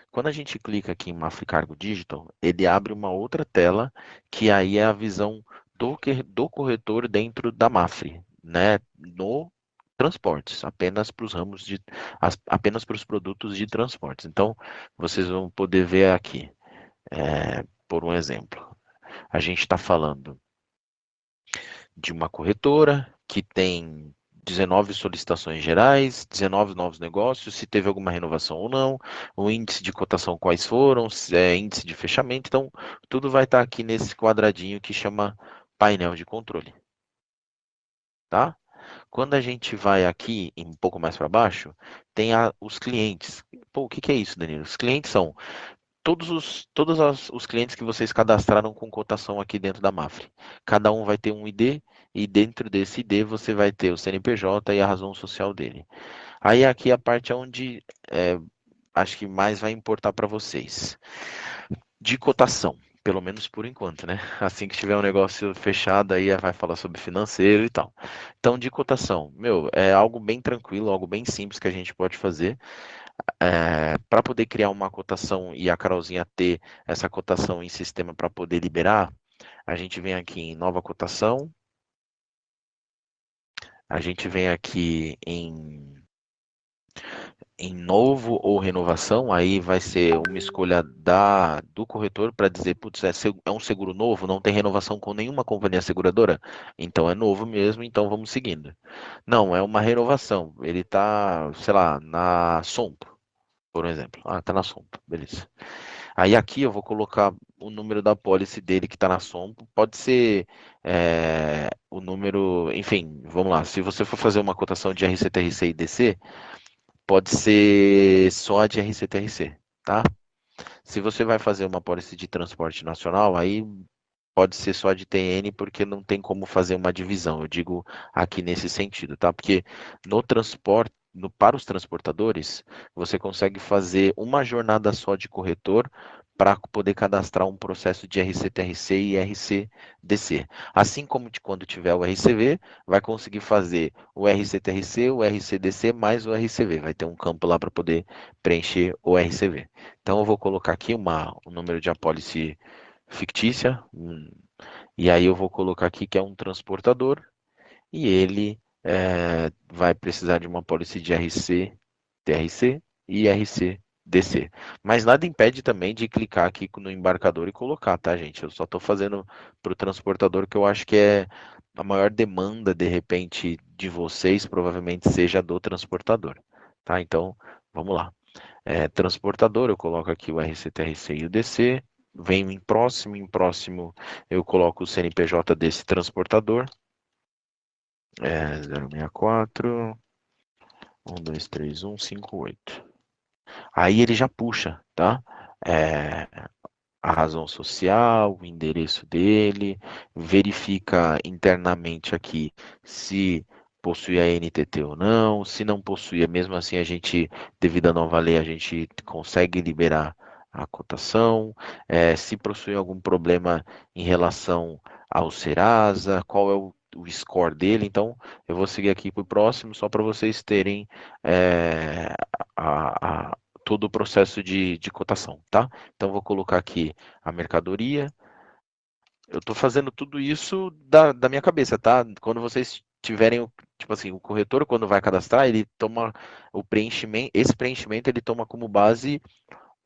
Quando a gente clica aqui em Mafre Cargo Digital, ele abre uma outra tela que aí é a visão do corretor dentro da Mafre, né? No transportes, apenas para os ramos apenas para os produtos de transportes. Então, vocês vão poder ver aqui, por um exemplo, a gente está falando de uma corretora que tem 19 solicitações gerais, 19 novos negócios, se teve alguma renovação ou não, o índice de cotação quais foram, índice de fechamento, então tudo vai estar aqui nesse quadradinho que chama painel de controle, tá? Quando a gente vai aqui, um pouco mais para baixo, tem os clientes. Pô, o que é isso, Danilo? Os clientes são todos os clientes que vocês cadastraram com cotação aqui dentro da Mafre. Cada um vai ter um ID e dentro desse ID você vai ter o CNPJ e a razão social dele. Aí aqui a parte onde acho que mais vai importar para vocês. De cotação. Pelo menos por enquanto, né? Assim que tiver um negócio fechado, aí vai falar sobre financeiro e tal. Então, de cotação, é algo bem tranquilo, algo bem simples que a gente pode fazer. Para poder criar uma cotação e a Carolzinha ter essa cotação em sistema para poder liberar, a gente vem aqui em nova cotação, a gente vem aqui em novo ou renovação, aí vai ser uma escolha do corretor para dizer, putz, é um seguro novo, não tem renovação com nenhuma companhia seguradora, então é novo mesmo, então vamos seguindo. Não, é uma renovação, ele está, sei lá, na Sompo, por exemplo. Tá na Sompo, beleza. Aí aqui eu vou colocar o número da pólice dele que está na Sompo, pode ser o número, enfim, vamos lá, se você for fazer uma cotação de RCTRC e DC, pode ser só a de RCTRC, tá? Se você vai fazer uma pólice de transporte nacional, aí pode ser só de TN, porque não tem como fazer uma divisão. Eu digo aqui nesse sentido, tá? Porque no transporte, para os transportadores, você consegue fazer uma jornada só de corretor para poder cadastrar um processo de RCTRC e RCDC. Assim como quando tiver o RCV, vai conseguir fazer o RCTRC, o RCDC mais o RCV. Vai ter um campo lá para poder preencher o RCV. Então eu vou colocar aqui um número de apólice fictícia, e aí eu vou colocar aqui que é um transportador, e ele vai precisar de uma apólice de RC, TRC e RCDC. Mas nada impede também de clicar aqui no embarcador e colocar, tá, gente? Eu só estou fazendo para o transportador, que eu acho que é a maior demanda, de repente, de vocês, provavelmente seja do transportador, tá? Então, vamos lá. Transportador, eu coloco aqui o RCTRC e o DC, venho em próximo eu coloco o CNPJ desse transportador, 064 123158. Aí ele já puxa, tá? A razão social, o endereço dele, verifica internamente aqui se possui a NTT ou não, se não possui, mesmo assim a gente, devido à nova lei, a gente consegue liberar a cotação, se possui algum problema em relação ao Serasa, qual é o score dele, então eu vou seguir aqui para o próximo, só para vocês terem todo o processo de cotação, tá? Então vou colocar aqui a mercadoria. Eu estou fazendo tudo isso da minha cabeça, tá? Quando vocês tiverem, tipo assim, o corretor, quando vai cadastrar, ele toma o preenchimento, esse preenchimento ele toma como base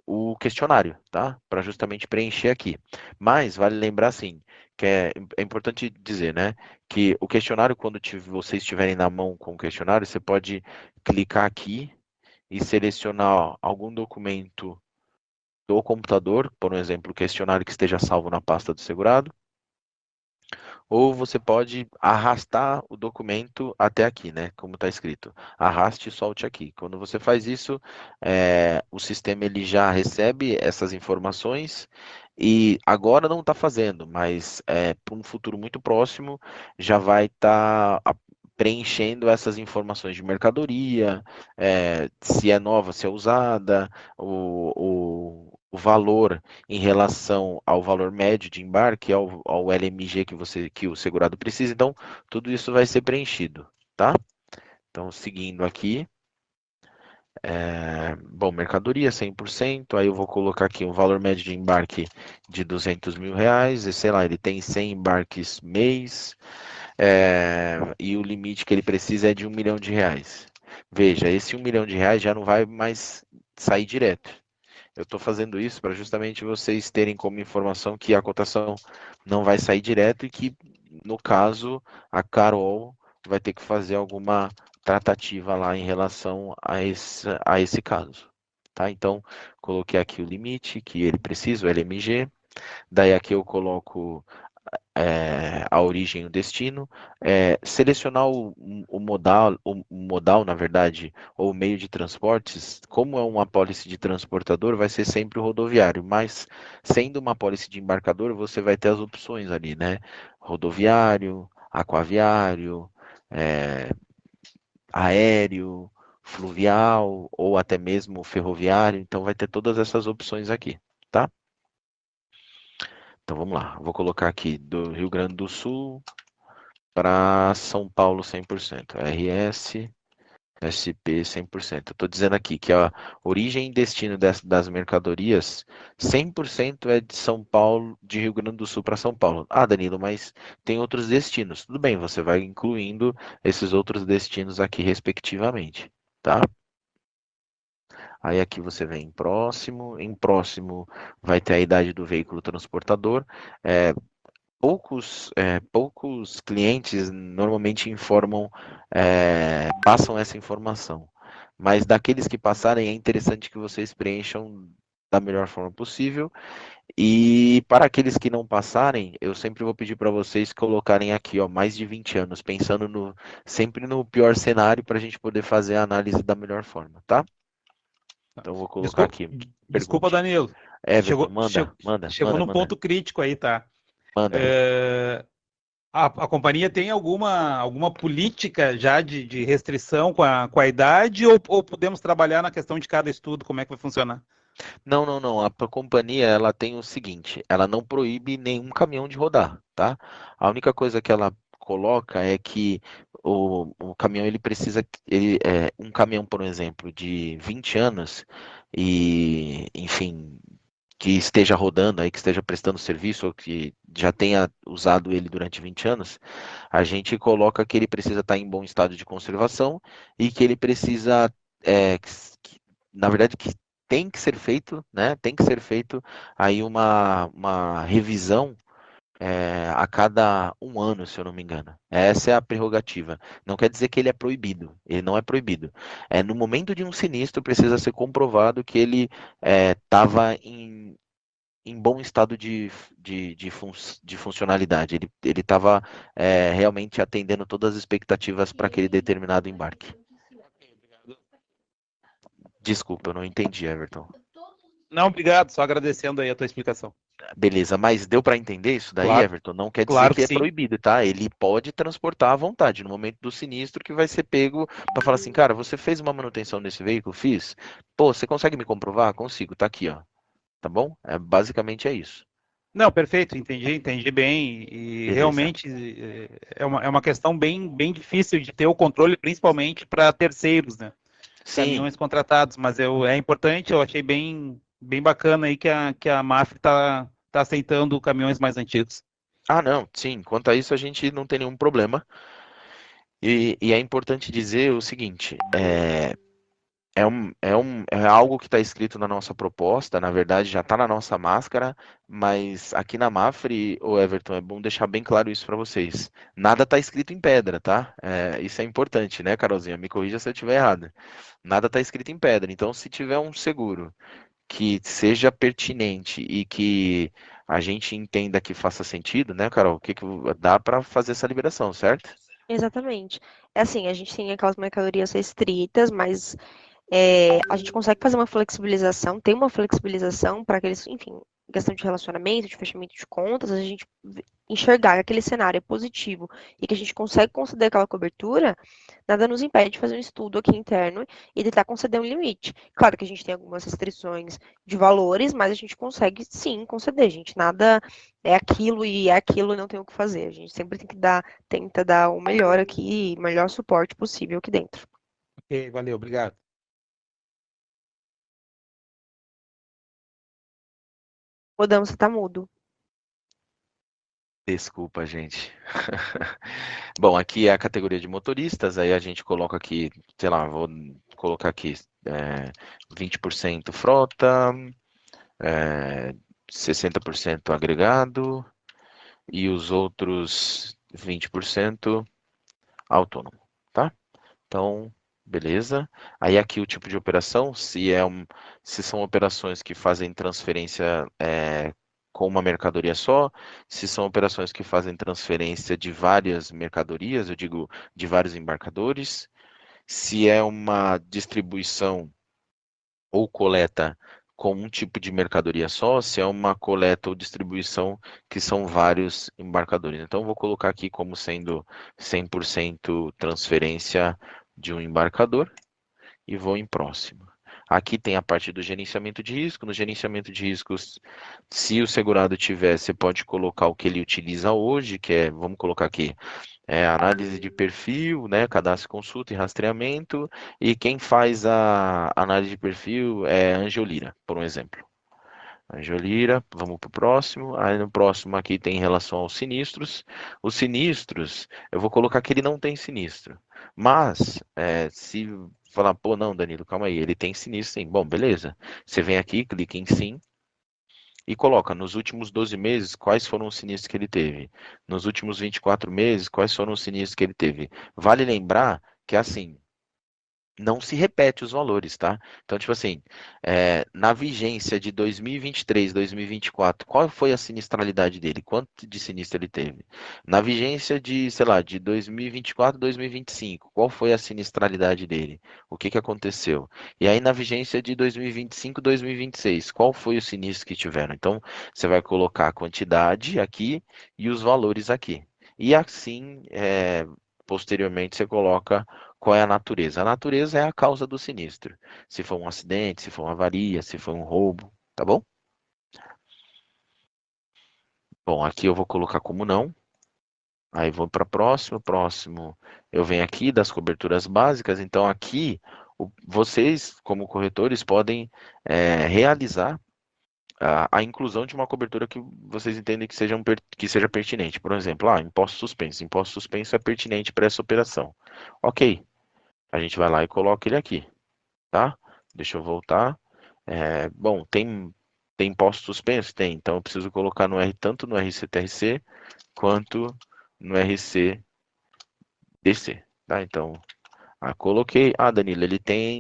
o questionário, tá? Para justamente preencher aqui. Mas vale lembrar, assim, que é importante dizer, né? Que o questionário, quando vocês estiverem na mão com o questionário, você pode clicar aqui e selecionar algum documento do computador, por exemplo, o questionário que esteja salvo na pasta do segurado, ou você pode arrastar o documento até aqui, né? Como está escrito. Arraste e solte aqui. Quando você faz isso, o sistema ele já recebe essas informações e agora não está fazendo, mas para um futuro muito próximo já vai estar preenchendo essas informações de mercadoria, se é nova, se é usada, o valor em relação ao valor médio de embarque, ao LMG que o segurado precisa. Então, tudo isso vai ser preenchido, tá? Então, seguindo aqui. Bom, mercadoria 100%, aí eu vou colocar aqui um valor médio de embarque de R$ 200.000, e sei lá, ele tem 100 embarques mês, e o limite que ele precisa é de R$ 1 milhão. Veja, esse R$ 1 milhão já não vai mais sair direto. Eu estou fazendo isso para justamente vocês terem como informação que a cotação não vai sair direto e que, no caso, a Carol vai ter que fazer alguma tratativa lá em relação a esse caso. Tá? Então, coloquei aqui o limite que ele precisa, o LMG. Daí aqui eu coloco a origem e o destino, selecionar o modal, na verdade, ou o meio de transportes. Como é uma apólice de transportador, vai ser sempre o rodoviário, mas sendo uma apólice de embarcador, você vai ter as opções ali, né? Rodoviário, aquaviário, aéreo, fluvial, ou até mesmo ferroviário, então vai ter todas essas opções aqui, tá? Então vamos lá, vou colocar aqui do Rio Grande do Sul para São Paulo 100%, RS, SP 100%. Eu estou dizendo aqui que a origem e destino das mercadorias 100% é de São Paulo, de Rio Grande do Sul para São Paulo. Ah, Danilo, mas tem outros destinos. Tudo bem, você vai incluindo esses outros destinos aqui respectivamente, tá? Aí aqui você vem em próximo vai ter a idade do veículo transportador. Poucos clientes normalmente passam essa informação, mas daqueles que passarem é interessante que vocês preencham da melhor forma possível. E para aqueles que não passarem, eu sempre vou pedir para vocês colocarem aqui, ó, mais de 20 anos, pensando sempre no pior cenário para a gente poder fazer a análise da melhor forma, tá? Então eu vou colocar aqui. Desculpa, Danilo. Everton, manda. Chegou num ponto crítico aí, tá? Manda. A companhia tem alguma política já de restrição com a idade ou podemos trabalhar na questão de cada estudo? Como é que vai funcionar? Não, não, não. A companhia ela tem o seguinte, ela não proíbe nenhum caminhão de rodar, tá? A única coisa que ela coloca é que o caminhão ele precisa, um caminhão, por exemplo, de 20 anos e, enfim, que esteja rodando aí, que esteja prestando serviço ou que já tenha usado ele durante 20 anos, a gente coloca que ele precisa estar em bom estado de conservação e que ele precisa, na verdade, que tem que ser feito, né? Tem que ser feito aí uma revisão a cada 1 ano, se eu não me engano. Essa é a prerrogativa. Não quer dizer que ele é proibido. Ele não é proibido. No momento de um sinistro, precisa ser comprovado que ele estava em bom estado de funcionalidade. Ele estava realmente atendendo todas as expectativas para aquele determinado embarque. Desculpa, eu não entendi, Everton. Não, obrigado. Só agradecendo aí a tua explicação. Beleza, mas deu para entender isso daí, Claro. Everton? Não quer dizer Claro que que é sim. proibido, tá? Ele pode transportar à vontade no momento do sinistro que vai ser pego para falar assim, cara, você fez uma manutenção nesse veículo? Fiz. Pô, você consegue me comprovar? Consigo, tá aqui, ó. Tá bom? Basicamente é isso. Não, perfeito, entendi bem. E Beleza. realmente é uma questão bem difícil de ter o controle, principalmente para terceiros, né? Sim. Caminhões contratados, mas é importante, eu achei bem bacana aí que a MAF está aceitando caminhões mais antigos. Ah, não, sim. Quanto a isso, a gente não tem nenhum problema. E é importante dizer o seguinte: é algo que está escrito na nossa proposta, na verdade já está na nossa máscara, mas aqui na Mafre, o Everton, é bom deixar bem claro isso para vocês. Nada está escrito em pedra, tá? Isso é importante, né, Carolzinha? Me corrija se eu estiver errado. Nada está escrito em pedra. Então, se tiver um seguro que seja pertinente e que a gente entenda que faça sentido, né, Carol? O que dá para fazer essa liberação, certo? Exatamente. É assim, a gente tem aquelas mercadorias restritas, mas a gente consegue fazer uma flexibilização, tem uma flexibilização para aqueles, enfim, questão de relacionamento, de fechamento de contas, a gente enxergar que aquele cenário é positivo e que a gente consegue conceder aquela cobertura, nada nos impede de fazer um estudo aqui interno e tentar conceder um limite. Claro que a gente tem algumas restrições de valores, mas a gente consegue sim conceder, gente. Nada é aquilo e não tem o que fazer. A gente sempre tenta dar o melhor aqui, o melhor suporte possível aqui dentro. Ok, valeu, obrigado. Rodão, você tá mudo. Desculpa, gente. Bom, aqui é a categoria de motoristas, aí a gente coloca aqui, sei lá, vou colocar aqui 20% frota, 60% agregado e os outros 20% autônomo, tá? Então, beleza. Aí aqui o tipo de operação, se são operações que fazem transferência com uma mercadoria só, se são operações que fazem transferência de várias mercadorias, eu digo de vários embarcadores, se é uma distribuição ou coleta com um tipo de mercadoria só, se é uma coleta ou distribuição que são vários embarcadores. Então, vou colocar aqui como sendo 100% transferência de um embarcador e vou em próximo. Aqui tem a parte do gerenciamento de risco. No gerenciamento de riscos, se o segurado tiver, você pode colocar o que ele utiliza hoje, que é, vamos colocar aqui, análise de perfil, né, cadastro, consulta e rastreamento. E quem faz a análise de perfil é a Angiolira, por um exemplo. Angiolira, vamos para o próximo. Aí no próximo aqui tem em relação aos sinistros. Os sinistros, eu vou colocar que ele não tem sinistro. Mas, se falar, pô, não, Danilo, calma aí, ele tem sinistro sim. Bom, beleza. Você vem aqui, clica em sim e coloca nos últimos 12 meses quais foram os sinistros que ele teve. Nos últimos 24 meses, quais foram os sinistros que ele teve. Vale lembrar que, assim, não se repete os valores, tá? Então, tipo assim, na vigência de 2023, 2024, qual foi a sinistralidade dele? Quanto de sinistro ele teve? Na vigência de, sei lá, de 2024, 2025, qual foi a sinistralidade dele? O que que aconteceu? E aí, na vigência de 2025, 2026, qual foi o sinistro que tiveram? Então, você vai colocar a quantidade aqui e os valores aqui. E assim, posteriormente, você coloca qual é a natureza? A natureza é a causa do sinistro. Se for um acidente, se for uma avaria, se for um roubo, tá bom? Bom, aqui eu vou colocar como não. Aí vou para próximo. Próximo, eu venho aqui das coberturas básicas. Então aqui, vocês, como corretores, podem realizar a inclusão de uma cobertura que vocês entendem que seja pertinente. Por exemplo, imposto suspenso. Imposto suspenso é pertinente para essa operação. Ok, a gente vai lá e coloca ele aqui, tá? Deixa eu voltar. Bom, tem imposto suspenso? Tem. Então eu preciso colocar tanto no RCTRC quanto no RCDC, tá? Então, coloquei. Danilo,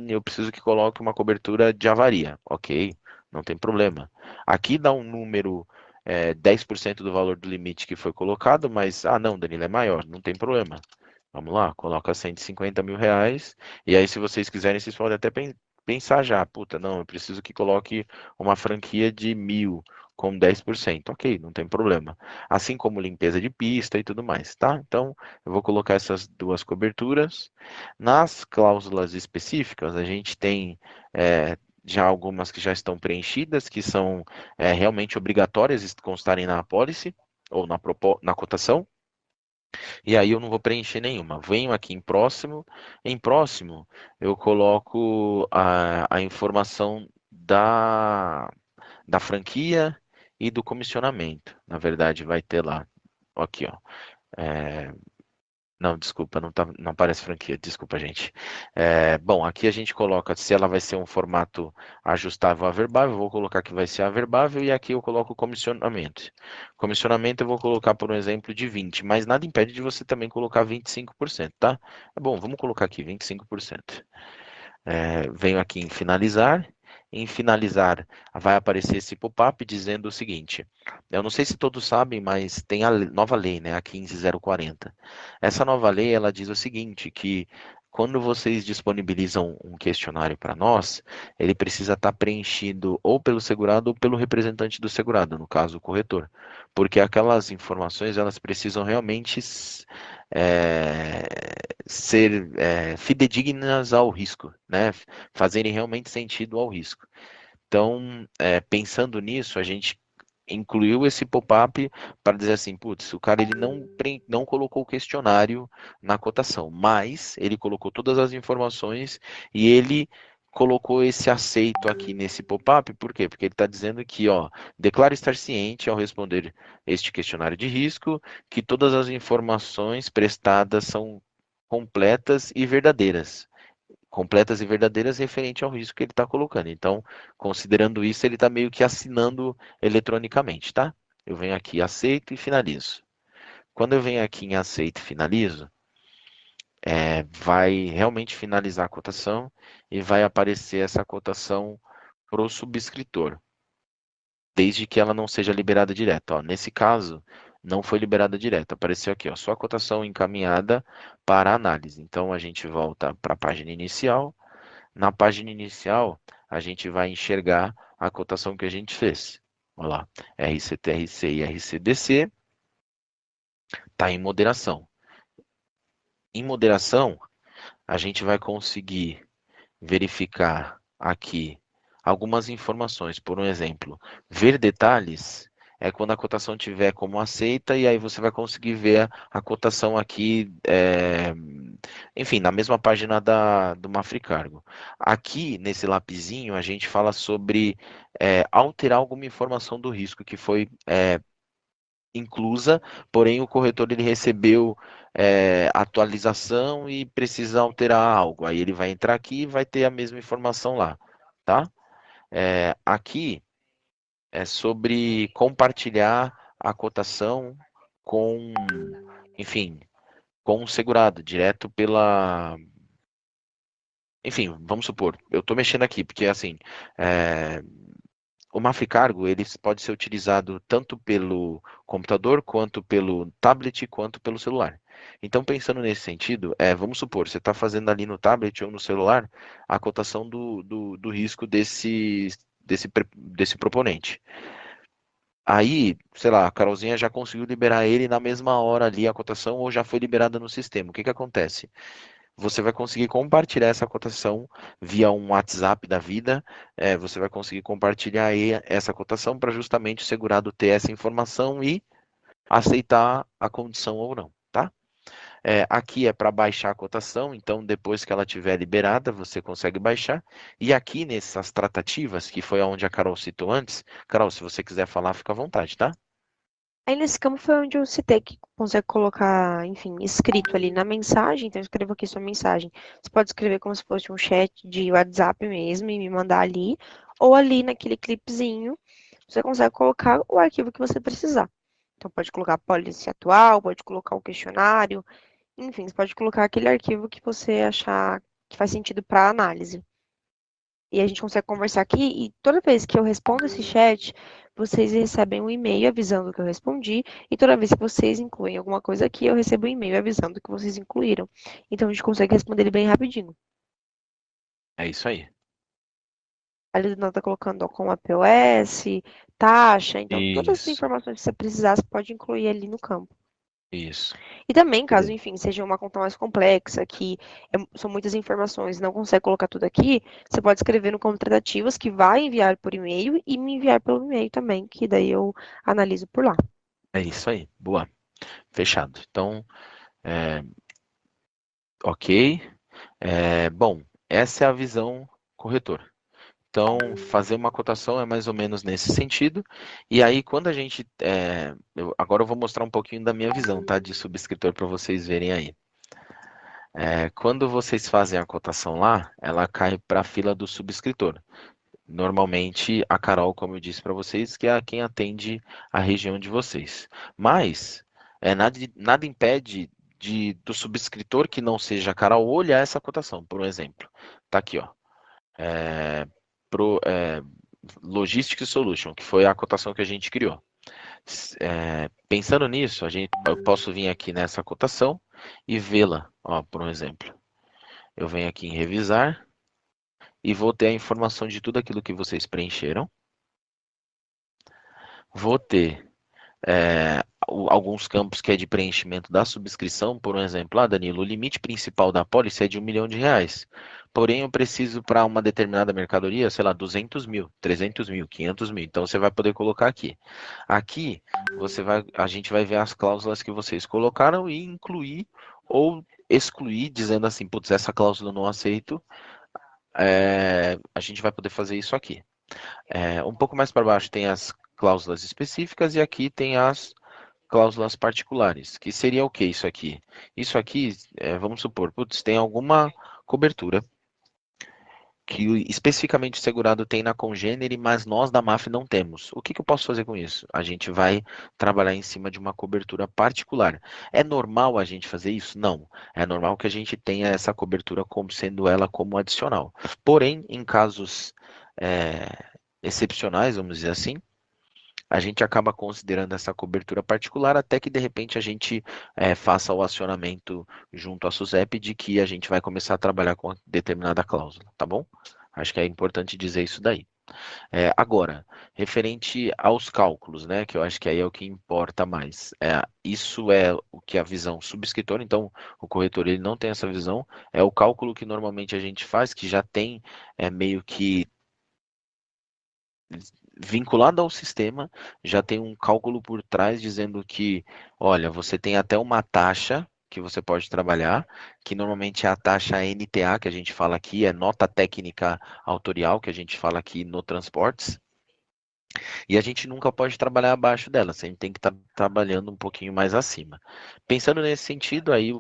eu preciso que coloque uma cobertura de avaria. Ok, não tem problema. Aqui dá um número 10% do valor do limite que foi colocado, mas, não, Danilo, é maior, não tem problema. Vamos lá, coloca 150 mil reais. E aí, se vocês quiserem, vocês podem até pensar já. Puta, não, eu preciso que coloque uma franquia de 1.000 com 10%. Ok, não tem problema. Assim como limpeza de pista e tudo mais, tá? Então, eu vou colocar essas duas coberturas. Nas cláusulas específicas, a gente tem já algumas que já estão preenchidas, que são realmente obrigatórias constarem na apólice ou na cotação. E aí eu não vou preencher nenhuma. Venho aqui em próximo. Em próximo, eu coloco a informação da franquia e do comissionamento. Na verdade, vai ter lá. Aqui, ó. Não, desculpa, não aparece franquia, desculpa, gente. Bom, aqui a gente coloca se ela vai ser um formato ajustável a verbável, eu vou colocar que vai ser a verbável, e aqui eu coloco o comissionamento. Comissionamento eu vou colocar, por um exemplo, de 20%, mas nada impede de você também colocar 25%, tá? Bom, vamos colocar aqui 25%. Venho aqui em finalizar. Em finalizar, vai aparecer esse pop-up dizendo o seguinte: eu não sei se todos sabem, mas tem a nova lei, né, a 15040. Essa nova lei, ela diz o seguinte, que quando vocês disponibilizam um questionário para nós, ele precisa estar preenchido ou pelo segurado ou pelo representante do segurado, no caso o corretor, porque aquelas informações elas precisam realmente ser fidedignas ao risco, né? Fazerem realmente sentido ao risco. Então, pensando nisso, a gente incluiu esse pop-up para dizer assim, putz, o cara ele não colocou o questionário na cotação, mas ele colocou todas as informações e ele colocou esse aceito aqui nesse pop-up, por quê? Porque ele está dizendo que, ó, declara estar ciente ao responder este questionário de risco, que todas as informações prestadas são completas e verdadeiras. Completas e verdadeiras referente ao risco que ele está colocando. Então, considerando isso, ele está meio que assinando eletronicamente, tá? Eu venho aqui, aceito e finalizo. Quando eu venho aqui em aceito e finalizo, vai realmente finalizar a cotação e vai aparecer essa cotação para o subscritor, desde que ela não seja liberada direto. Ó, nesse caso, não foi liberada direto. Apareceu aqui, ó, só a cotação encaminhada para análise. Então, a gente volta para a página inicial. Na página inicial, a gente vai enxergar a cotação que a gente fez. Olha lá, RCTRC e RCDC está em moderação. Em moderação, a gente vai conseguir verificar aqui algumas informações. Por um exemplo, ver detalhes é quando a cotação tiver como aceita e aí você vai conseguir ver a cotação aqui, enfim, na mesma página do Mafricargo. Aqui, nesse lapisinho, a gente fala sobre alterar alguma informação do risco que foi inclusa, porém o corretor ele recebeu atualização e precisa alterar algo. Aí ele vai entrar aqui e vai ter a mesma informação lá, tá? Aqui é sobre compartilhar a cotação com, enfim, com o segurado, direto enfim, vamos supor, eu estou mexendo aqui, porque assim, o Mafre Cargo ele pode ser utilizado tanto pelo computador, quanto pelo tablet, quanto pelo celular. Então, pensando nesse sentido, vamos supor, você está fazendo ali no tablet ou no celular a cotação do risco desse proponente. Aí, sei lá, a Carolzinha já conseguiu liberar ele na mesma hora ali a cotação ou já foi liberada no sistema. O que que acontece? Você vai conseguir compartilhar essa cotação via um WhatsApp da vida. Você vai conseguir compartilhar aí essa cotação para justamente o segurado ter essa informação e aceitar a condição ou não, tá? Aqui é para baixar a cotação, então depois que ela estiver liberada, você consegue baixar. E aqui nessas tratativas, que foi onde a Carol citou antes, Carol, se você quiser falar, fica à vontade, tá? Aí nesse campo foi onde eu citei que consegue colocar, enfim, escrito ali na mensagem. Então eu escrevo aqui sua mensagem. Você pode escrever como se fosse um chat de WhatsApp mesmo e me mandar ali. Ou ali naquele clipezinho, você consegue colocar o arquivo que você precisar. Então pode colocar a pólice atual, pode colocar o questionário. Enfim, você pode colocar aquele arquivo que você achar que faz sentido para análise. E a gente consegue conversar aqui e toda vez que eu respondo esse chat, vocês recebem um e-mail avisando que eu respondi e toda vez que vocês incluem alguma coisa aqui, eu recebo um e-mail avisando que vocês incluíram. Então a gente consegue responder ele bem rapidinho. É isso aí. Ali do nada tá colocando com a POS, taxa, então todas as Isso, informações que você precisar, você pode incluir ali no campo. isso. E também, caso, Beleza. enfim, seja uma conta mais complexa, que são muitas informações, não consegue colocar tudo aqui, você pode escrever no campo tratativas que vai enviar por e-mail e me enviar pelo e-mail também, que daí eu analiso por lá. É isso aí. Boa. Fechado. Então, ok. Bom, essa é a visão corretora. Então, fazer uma cotação é mais ou menos nesse sentido. E aí, quando a gente. Agora eu vou mostrar um pouquinho da minha visão, tá? De subscritor para vocês verem aí. Quando vocês fazem a cotação lá, ela cai para a fila do subscritor. Normalmente, a Carol, como eu disse para vocês, que é quem atende a região de vocês. Mas, nada impede do subscritor que não seja a Carol olhar essa cotação, por um exemplo. Tá aqui, ó. Logistics Solution, que foi a cotação que a gente criou. Pensando nisso, eu posso vir aqui nessa cotação e vê-la, ó, por um exemplo. Eu venho aqui em revisar e vou ter a informação de tudo aquilo que vocês preencheram. Vou ter alguns campos que é de preenchimento da subscrição, por exemplo, Danilo, o limite principal da apólice é de R$1 milhão. Porém, eu preciso para uma determinada mercadoria, sei lá, 200 mil, 300 mil, 500 mil. Então, você vai poder colocar aqui. Aqui, a gente vai ver as cláusulas que vocês colocaram e incluir ou excluir, dizendo assim, putz, essa cláusula eu não aceito. A gente vai poder fazer isso aqui. Um pouco mais para baixo tem as cláusulas específicas e aqui tem as cláusulas particulares, que seria o que isso aqui? Isso aqui, vamos supor, putz, tem alguma cobertura que especificamente o segurado tem na Congênere, mas nós da MAF não temos. O que eu posso fazer com isso? A gente vai trabalhar em cima de uma cobertura particular. É normal a gente fazer isso? Não. É normal que a gente tenha essa cobertura como sendo ela como adicional. Porém, em casos excepcionais, vamos dizer assim, a gente acaba considerando essa cobertura particular até que de repente a gente faça o acionamento junto à SUSEP de que a gente vai começar a trabalhar com determinada cláusula, tá bom? Acho que é importante dizer isso daí. Agora, referente aos cálculos, né, que eu acho que aí é o que importa mais. Isso é o que a visão subscritora, então o corretor ele não tem essa visão, é o cálculo que normalmente a gente faz, que já tem meio que vinculado ao sistema, já tem um cálculo por trás dizendo que, olha, você tem até uma taxa que você pode trabalhar, que normalmente é a taxa NTA, que a gente fala aqui, é nota técnica autorial, que a gente fala aqui no transportes, e a gente nunca pode trabalhar abaixo dela, a gente tem que estar trabalhando um pouquinho mais acima. Pensando nesse sentido, aí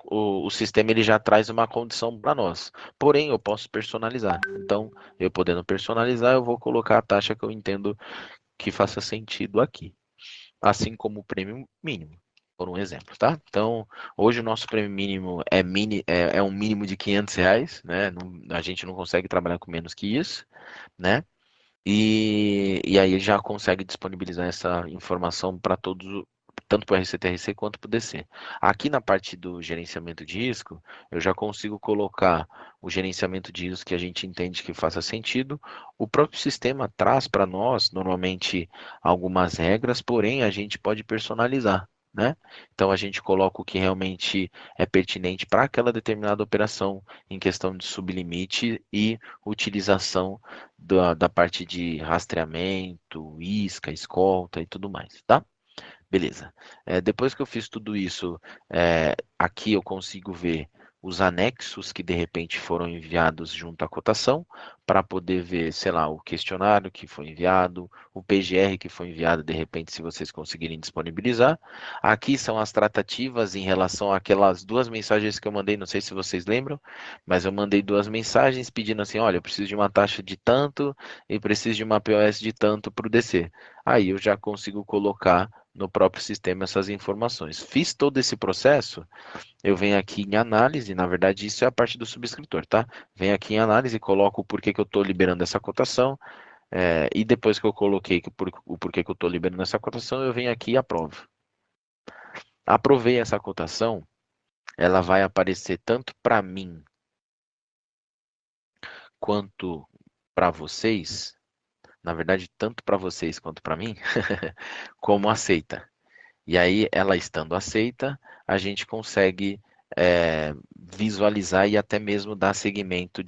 o sistema ele já traz uma condição para nós. Porém, eu posso personalizar. Então, eu podendo personalizar, eu vou colocar a taxa que eu entendo que faça sentido aqui. Assim como o prêmio mínimo. por um exemplo, tá? Então, hoje o nosso prêmio mínimo é um mínimo de R$ 500, né? A gente não consegue trabalhar com menos que isso, né? E aí já consegue disponibilizar essa informação para todos, tanto para o RCTRC quanto para o DC. Aqui na parte do gerenciamento de risco, eu já consigo colocar o gerenciamento de risco que a gente entende que faça sentido. O próprio sistema traz para nós, normalmente, algumas regras, porém a gente pode personalizar, né? Então a gente coloca o que realmente é pertinente para aquela determinada operação em questão de sublimite e utilização da parte de rastreamento, isca, escolta e tudo mais, tá? Beleza. Depois que eu fiz tudo isso, aqui eu consigo ver os anexos que de repente foram enviados junto à cotação, para poder ver, sei lá, o questionário que foi enviado, o PGR que foi enviado, de repente, se vocês conseguirem disponibilizar. Aqui são as tratativas em relação àquelas 2 mensagens que eu mandei, não sei se vocês lembram, mas eu mandei 2 mensagens pedindo assim, olha, eu preciso de uma taxa de tanto e preciso de uma POS de tanto para o DC. Aí eu já consigo colocar no próprio sistema essas informações. Fiz todo esse processo, eu venho aqui em análise, na verdade isso é a parte do subscritor, tá? Venho aqui em análise, coloco o porquê que eu estou liberando essa cotação, e depois que eu coloquei o porquê que eu estou liberando essa cotação, eu venho aqui e aprovo. Aprovei essa cotação, ela vai aparecer tanto para mim quanto para vocês, na verdade tanto para vocês quanto para mim, como aceita. E aí, ela estando aceita, a gente consegue visualizar e até mesmo dar seguimento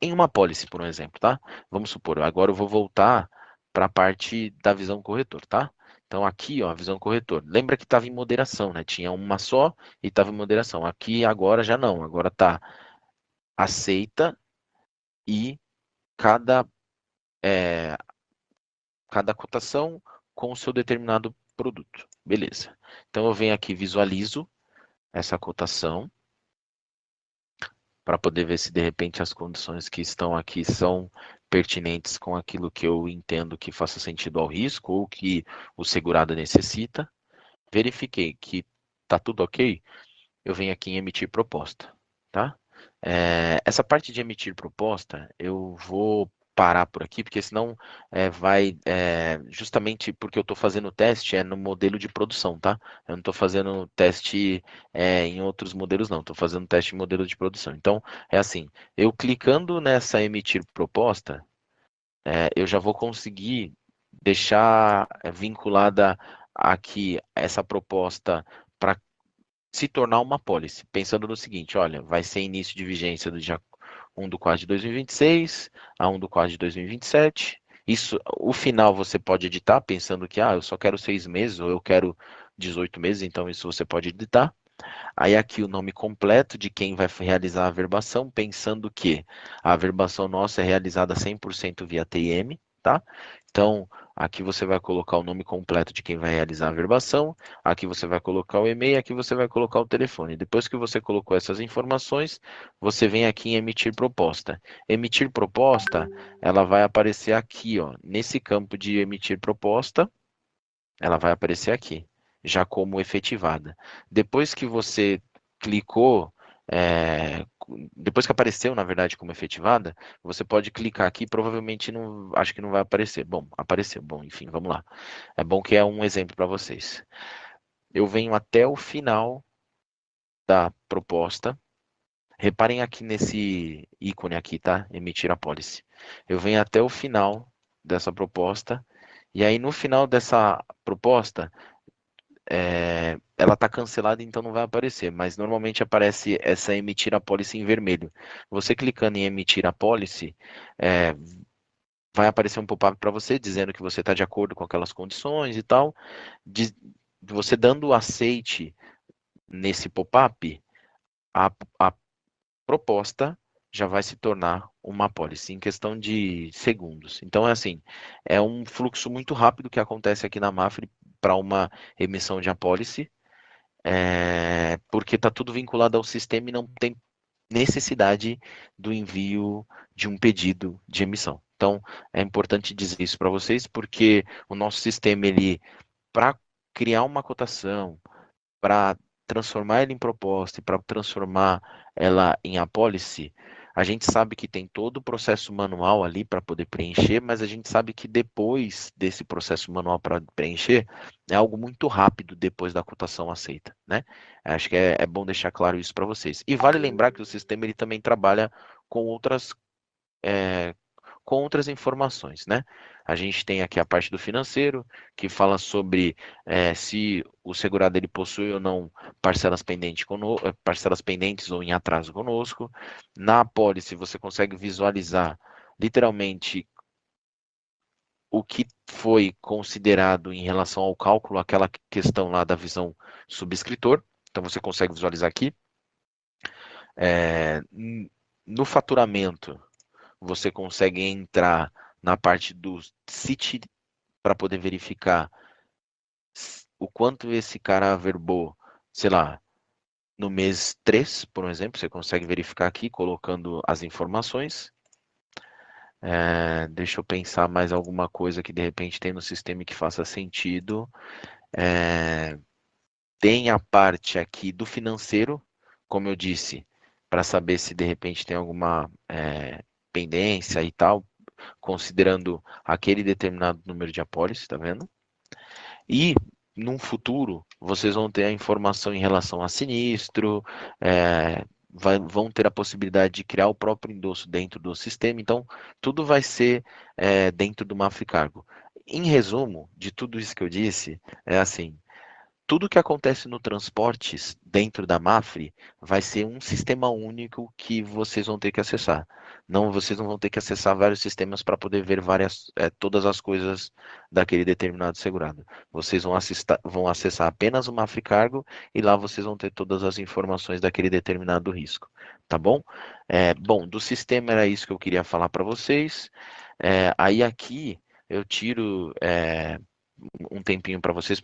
em uma policy, por um exemplo, tá? Vamos supor, agora eu vou voltar para a parte da visão corretor, tá? Então, aqui, ó, a visão corretor. Lembra que estava em moderação, né? Tinha uma só e estava em moderação. Aqui, agora já não. Agora está aceita e cada cotação com o seu determinado produto. Beleza. Então eu venho aqui, visualizo essa cotação para poder ver se de repente as condições que estão aqui são pertinentes com aquilo que eu entendo que faça sentido ao risco ou que o segurado necessita. Verifiquei que está tudo ok, eu venho aqui em emitir proposta, tá? Essa parte de emitir proposta, eu vou parar por aqui, porque senão justamente porque eu estou fazendo o teste no modelo de produção, tá? Eu não estou fazendo teste em outros modelos, não. Estou fazendo teste em modelo de produção. Então, é assim, eu clicando nessa emitir proposta, eu já vou conseguir deixar vinculada aqui essa proposta para se tornar uma policy, pensando no seguinte, olha, vai ser início de vigência do dia 1/4 de 2026 a 1/4 de 2027. Isso, o final você pode editar pensando que eu só quero 6 meses ou eu quero 18 meses, então isso você pode editar. Aí aqui o nome completo de quem vai realizar a averbação, pensando que a averbação nossa é realizada 100% via TIM, tá? Então, aqui você vai colocar o nome completo de quem vai realizar a averbação, aqui você vai colocar o e-mail, aqui você vai colocar o telefone. Depois que você colocou essas informações, você vem aqui em emitir proposta. Emitir proposta, ela vai aparecer aqui, ó, nesse campo de emitir proposta, ela vai aparecer aqui, já como efetivada. Depois que você clicou, depois que apareceu, na verdade, como efetivada, você pode clicar aqui, provavelmente não, acho que não vai aparecer. Bom, apareceu. Bom, enfim, vamos lá. É bom que é um exemplo para vocês. Eu venho até o final da proposta. Reparem aqui nesse ícone aqui, tá? Emitir a policy. Eu venho até o final dessa proposta. E aí, no final dessa proposta, ela está cancelada, então não vai aparecer, mas normalmente aparece essa emitir a policy em vermelho. Você clicando em emitir a policy, vai aparecer um pop-up para você, dizendo que você está de acordo com aquelas condições e tal. Você dando aceite nesse pop-up, a proposta já vai se tornar uma policy em questão de segundos. Então, é assim, é um fluxo muito rápido que acontece aqui na Mafre para uma emissão de apólice, porque está tudo vinculado ao sistema e não tem necessidade do envio de um pedido de emissão. Então, é importante dizer isso para vocês, porque o nosso sistema, para criar uma cotação, para transformar ela em proposta e para transformar ela em apólice, a gente sabe que tem todo o processo manual ali para poder preencher, mas a gente sabe que depois desse processo manual para preencher, é algo muito rápido depois da cotação aceita, né? Acho que é bom deixar claro isso para vocês. E vale lembrar que o sistema ele também trabalha com outras informações, né? A gente tem aqui a parte do financeiro, que fala sobre se o segurado ele possui ou não parcelas pendentes ou em atraso conosco. Na apólice, você consegue visualizar literalmente o que foi considerado em relação ao cálculo, aquela questão lá da visão subscritor. Então, você consegue visualizar aqui. No faturamento, você consegue entrar na parte do CIT para poder verificar o quanto esse cara averbou, sei lá, no mês 3, por exemplo, você consegue verificar aqui colocando as informações. Deixa eu pensar mais alguma coisa que de repente tem no sistema que faça sentido. Tem a parte aqui do financeiro, como eu disse, para saber se de repente tem alguma pendência e tal, considerando aquele determinado número de apólices, tá vendo? E num futuro, vocês vão ter a informação em relação a sinistro, vão ter a possibilidade de criar o próprio endosso dentro do sistema, então tudo vai ser dentro do Mafre Cargo. Em resumo, de tudo isso que eu disse, é assim, tudo que acontece no transportes dentro da Mafre vai ser um sistema único que vocês vão ter que acessar. Vocês não vão ter que acessar vários sistemas para poder ver todas as coisas daquele determinado segurado. Vocês vão acessar apenas o Mafre Cargo e lá vocês vão ter todas as informações daquele determinado risco. Tá bom? Bom, do sistema era isso que eu queria falar para vocês. Aí aqui eu tiro um tempinho para vocês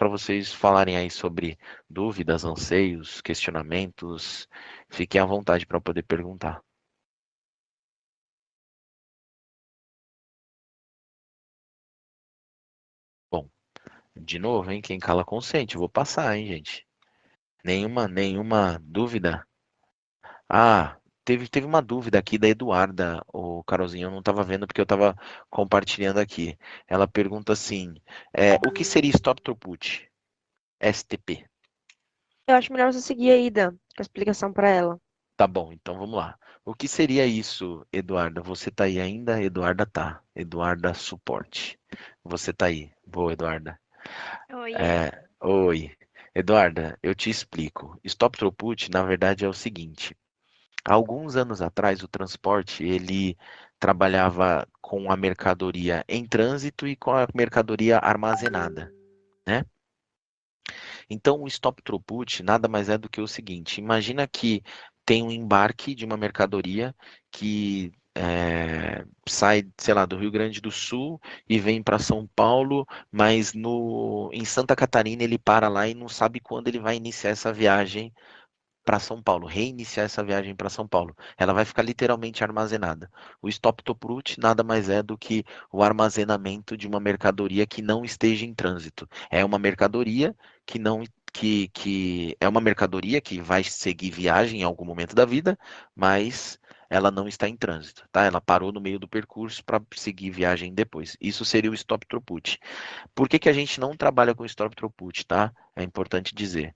falarem aí sobre dúvidas, anseios, questionamentos. Fiquem à vontade para poder perguntar. Bom, de novo, hein? Quem cala consente. Eu vou passar, hein, gente? Nenhuma dúvida? Ah, teve uma dúvida aqui da Eduarda, o Carolzinho, eu não estava vendo porque eu estava compartilhando aqui. Ela pergunta assim, o que seria Stop Throughput? STP. Eu acho melhor você seguir aí, Dan, com a explicação para ela. Tá bom, então vamos lá. O que seria isso, Eduarda? Você tá aí ainda? Eduarda tá. Eduarda Suporte. Você tá aí. Boa, Eduarda. Oi. Oi. Eduarda, eu te explico. Stop Throughput, na verdade, é o seguinte. Há alguns anos atrás, o transporte, ele trabalhava com a mercadoria em trânsito e com a mercadoria armazenada, né? Então, o Stop Throughput nada mais é do que o seguinte: imagina que tem um embarque de uma mercadoria que sai, sei lá, do Rio Grande do Sul e vem para São Paulo, mas em Santa Catarina ele para lá e não sabe quando ele vai iniciar essa viagem para São Paulo, reiniciar essa viagem para São Paulo. Ela vai ficar literalmente armazenada. O Stop Throughput nada mais é do que o armazenamento de uma mercadoria que não esteja em trânsito. É uma mercadoria que é uma mercadoria que vai seguir viagem em algum momento da vida, mas ela não está em trânsito, tá? Ela parou no meio do percurso para seguir viagem depois. Isso seria o Stop Throughput. Por que a gente não trabalha com Stop Throughput, tá? É importante dizer.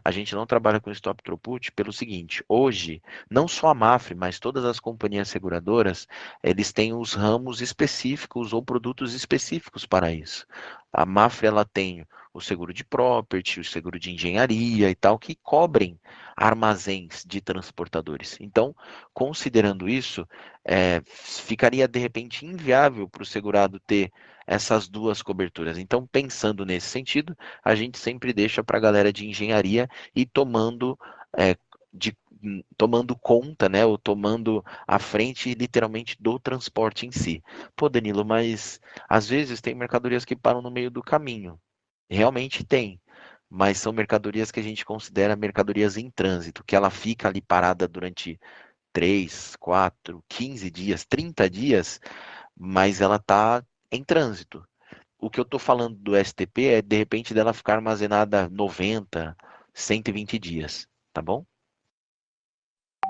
A gente não trabalha com Stop Throughput pelo seguinte: hoje, não só a Mafre, mas todas as companhias seguradoras, eles têm os ramos específicos ou produtos específicos para isso. A Mafre, ela tem o seguro de property, o seguro de engenharia e tal, que cobrem armazéns de transportadores. Então, considerando isso, ficaria de repente inviável para o segurado ter essas duas coberturas. Então, pensando nesse sentido, a gente sempre deixa para a galera de engenharia e tomando conta, né, ou tomando a frente literalmente do transporte em si. Pô, Danilo, mas às vezes tem mercadorias que param no meio do caminho. Realmente tem, mas são mercadorias que a gente considera mercadorias em trânsito, que ela fica ali parada durante 3, 4, 15 dias, 30 dias, mas ela está em trânsito. o que eu tô falando do STP é, de repente, dela ficar armazenada 90, 120 dias, tá bom?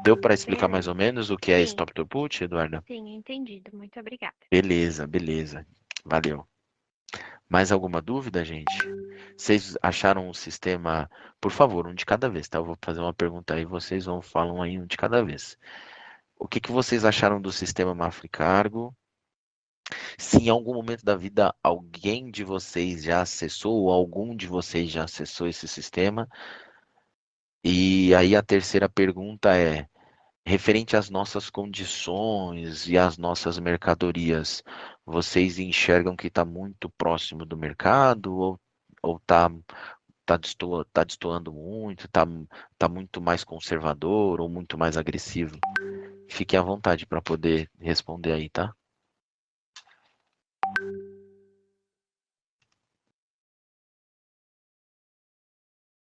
Deu para explicar mais ou menos o que é Sim. Stop to Put, Eduarda? Sim, entendido. Muito obrigada. Beleza, beleza. Valeu. Mais alguma dúvida, gente? Vocês acharam o sistema... Por favor, um de cada vez, tá? Eu vou fazer uma pergunta aí, vocês vão falar aí um de cada vez. O que que vocês acharam do sistema Mafre Cargo? Se em algum momento da vida alguém de vocês já acessou ou algum de vocês já acessou esse sistema. E aí a terceira pergunta é, referente às nossas condições e às nossas mercadorias, vocês enxergam que está muito próximo do mercado ou tá destoando muito, tá muito mais conservador ou muito mais agressivo? Fiquem à vontade para poder responder aí, tá?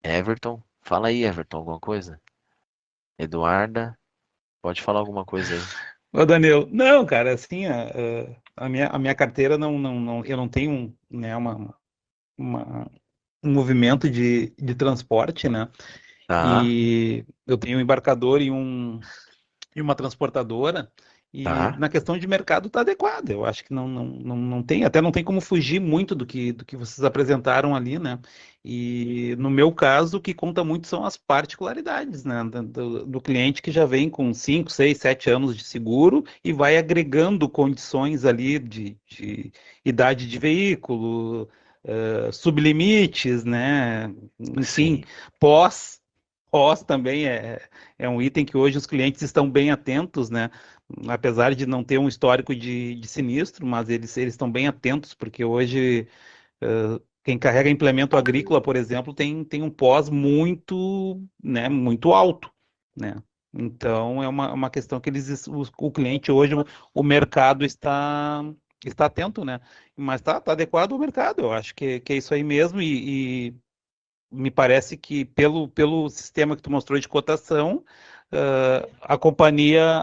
Everton, fala aí, Everton, alguma coisa? Eduarda, pode falar alguma coisa aí. Ô, Daniel, não, cara, assim, a minha carteira eu não tenho, né, um movimento de transporte, né? Tá, E eu tenho um embarcador e uma transportadora. E tá. na questão de mercado está adequado. Eu acho que não tem, até não tem como fugir muito do que vocês apresentaram ali, né? E no meu caso, o que conta muito são as particularidades, né? Do cliente que já vem com 5, 6, 7 anos de seguro e vai agregando condições ali de idade de veículo, sublimites, né? Enfim, Sim, pós. Pós também é um item que hoje os clientes estão bem atentos, né? Apesar de não ter um histórico de sinistro, mas eles estão bem atentos, porque hoje quem carrega implemento agrícola, por exemplo, tem um pós muito, né, muito alto, né? Então é uma questão que o cliente hoje, o mercado está atento, né? Mas tá adequado ao mercado, eu acho que é isso aí mesmo, e me parece que pelo sistema que tu mostrou de cotação, a companhia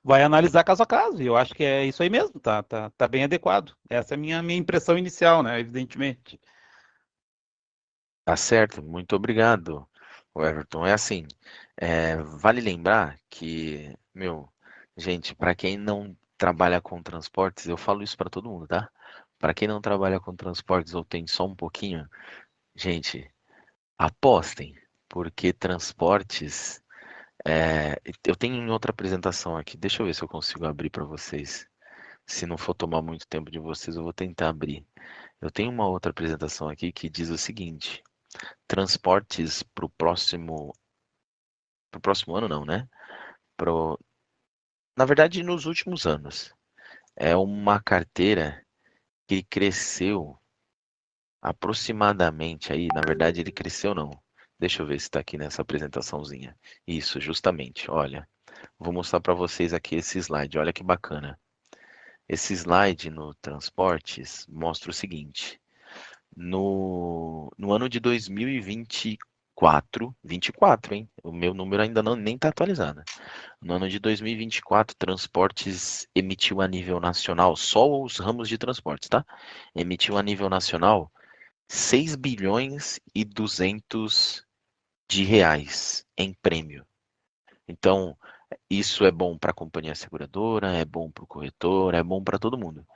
vai analisar caso a caso. E eu acho que é isso aí mesmo, tá bem adequado. Essa é a minha impressão inicial, né? Evidentemente. tá certo. Muito obrigado, Everton. É assim, vale lembrar que, meu, gente, para quem não trabalha com transportes, eu falo isso para todo mundo, tá? Para quem não trabalha com transportes ou tem só um pouquinho, gente, apostem, porque transportes. Eu tenho em outra apresentação aqui. Deixa eu ver se eu consigo abrir para vocês. Se não for tomar muito tempo de vocês, eu vou tentar abrir. Eu tenho uma outra apresentação aqui que diz o seguinte: transportes pro próximo ano não, né? Pro, na verdade, nos últimos anos. É uma carteira que cresceu aproximadamente aí, na verdade ele cresceu não. Deixa eu ver se está aqui nessa apresentaçãozinha. Isso, justamente. Olha, vou mostrar para vocês aqui esse slide. Olha que bacana. Esse slide no transportes mostra o seguinte: no ano de 2024, 24, hein? O meu número ainda nem está atualizado. No ano de 2024, transportes emitiu a nível nacional, só os ramos de transportes, tá? Emitiu a nível nacional 6 bilhões e 200 de reais em prêmio. Então, isso é bom para a companhia seguradora, é bom para o corretor, é bom para todo mundo.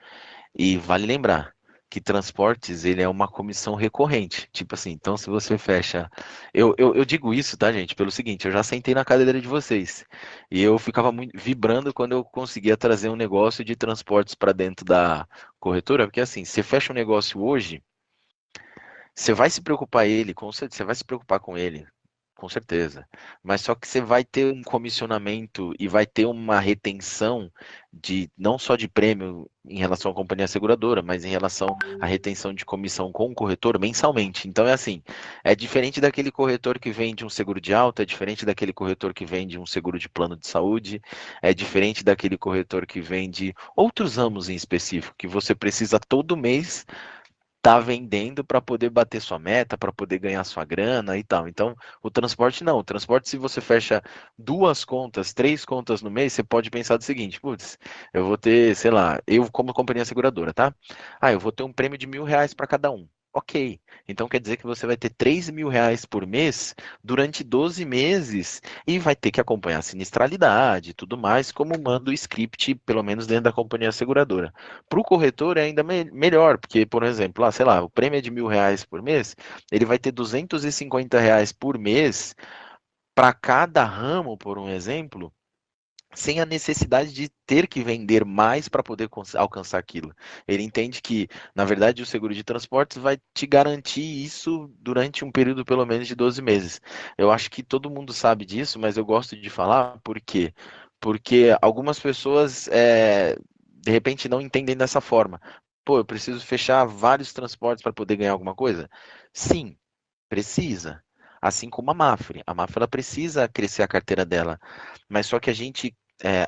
E vale lembrar que transportes, ele é uma comissão recorrente. Tipo assim, então se você fecha... Eu digo isso, tá, gente? Pelo seguinte, eu já sentei na cadeira de vocês. E eu ficava muito vibrando quando eu conseguia trazer um negócio de transportes para dentro da corretora. Porque assim, você fecha um negócio hoje, você vai se preocupar ele, com certeza, você vai se preocupar com ele, com certeza. Mas só que você vai ter um comissionamento e vai ter uma retenção de não só de prêmio em relação à companhia seguradora, mas em relação à retenção de comissão com o corretor mensalmente. Então é assim, é diferente daquele corretor que vende um seguro de alta, é diferente daquele corretor que vende um seguro de plano de saúde, é diferente daquele corretor que vende outros ramos em específico, que você precisa todo mês tá vendendo para poder bater sua meta, para poder ganhar sua grana e tal. Então, o transporte não. O transporte, se você fecha 2 contas, 3 contas no mês, você pode pensar do seguinte: putz, eu vou ter, sei lá, eu como companhia seguradora, tá? Ah, eu vou ter um prêmio de R$ 1.000 para cada um. Ok, então quer dizer que você vai ter R$ 3.000 por mês durante 12 meses e vai ter que acompanhar a sinistralidade e tudo mais, como manda o script, pelo menos dentro da companhia seguradora. Para o corretor é ainda melhor, porque, por exemplo, sei lá, o prêmio é de R$ 1.000 por mês, ele vai ter R$ 250 por mês para cada ramo, por um exemplo, sem a necessidade de ter que vender mais para poder alcançar aquilo. Ele entende que, na verdade, o seguro de transportes vai te garantir isso durante um período pelo menos de 12 meses. Eu acho que todo mundo sabe disso, mas eu gosto de falar por quê? Porque algumas pessoas, de repente, não entendem dessa forma. Pô, eu preciso fechar vários transportes para poder ganhar alguma coisa? Sim, precisa. Assim como a Mafre. A Mafre ela precisa crescer a carteira dela. Mas só que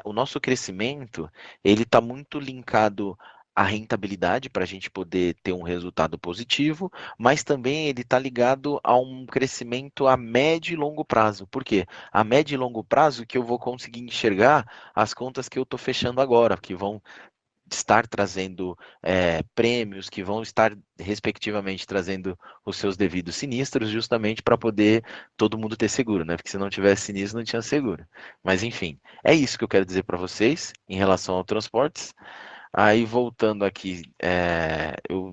o nosso crescimento, ele está muito linkado à rentabilidade para a gente poder ter um resultado positivo, mas também ele está ligado a um crescimento a médio e longo prazo. Por quê? A médio e longo prazo que eu vou conseguir enxergar as contas que eu estou fechando agora, que vão estar trazendo prêmios, que vão estar, respectivamente, trazendo os seus devidos sinistros, justamente para poder todo mundo ter seguro, né? Porque se não tivesse sinistro, não tinha seguro. Mas, enfim, é isso que eu quero dizer para vocês em relação ao transportes. Aí, voltando aqui, eu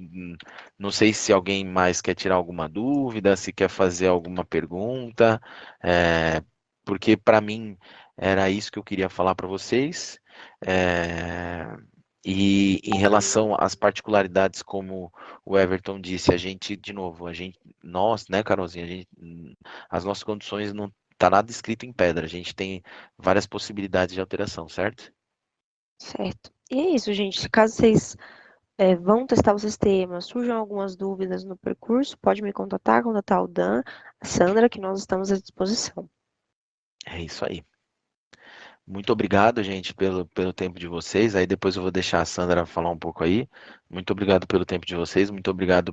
não sei se alguém mais quer tirar alguma dúvida, se quer fazer alguma pergunta, porque para mim era isso que eu queria falar para vocês. É, e em relação às particularidades, como o Everton disse, a gente, de novo, nós, né, Carolzinha, as nossas condições não tá nada escrito em pedra, a gente tem várias possibilidades de alteração, certo? Certo. E é isso, gente. Caso vocês vão testar o sistema, surjam algumas dúvidas no percurso, pode me contatar o Dan, a Sandra, que nós estamos à disposição. É isso aí. Muito obrigado, gente, pelo tempo de vocês. Aí depois eu vou deixar a Sandra falar um pouco aí. Muito obrigado pelo tempo de vocês, muito obrigado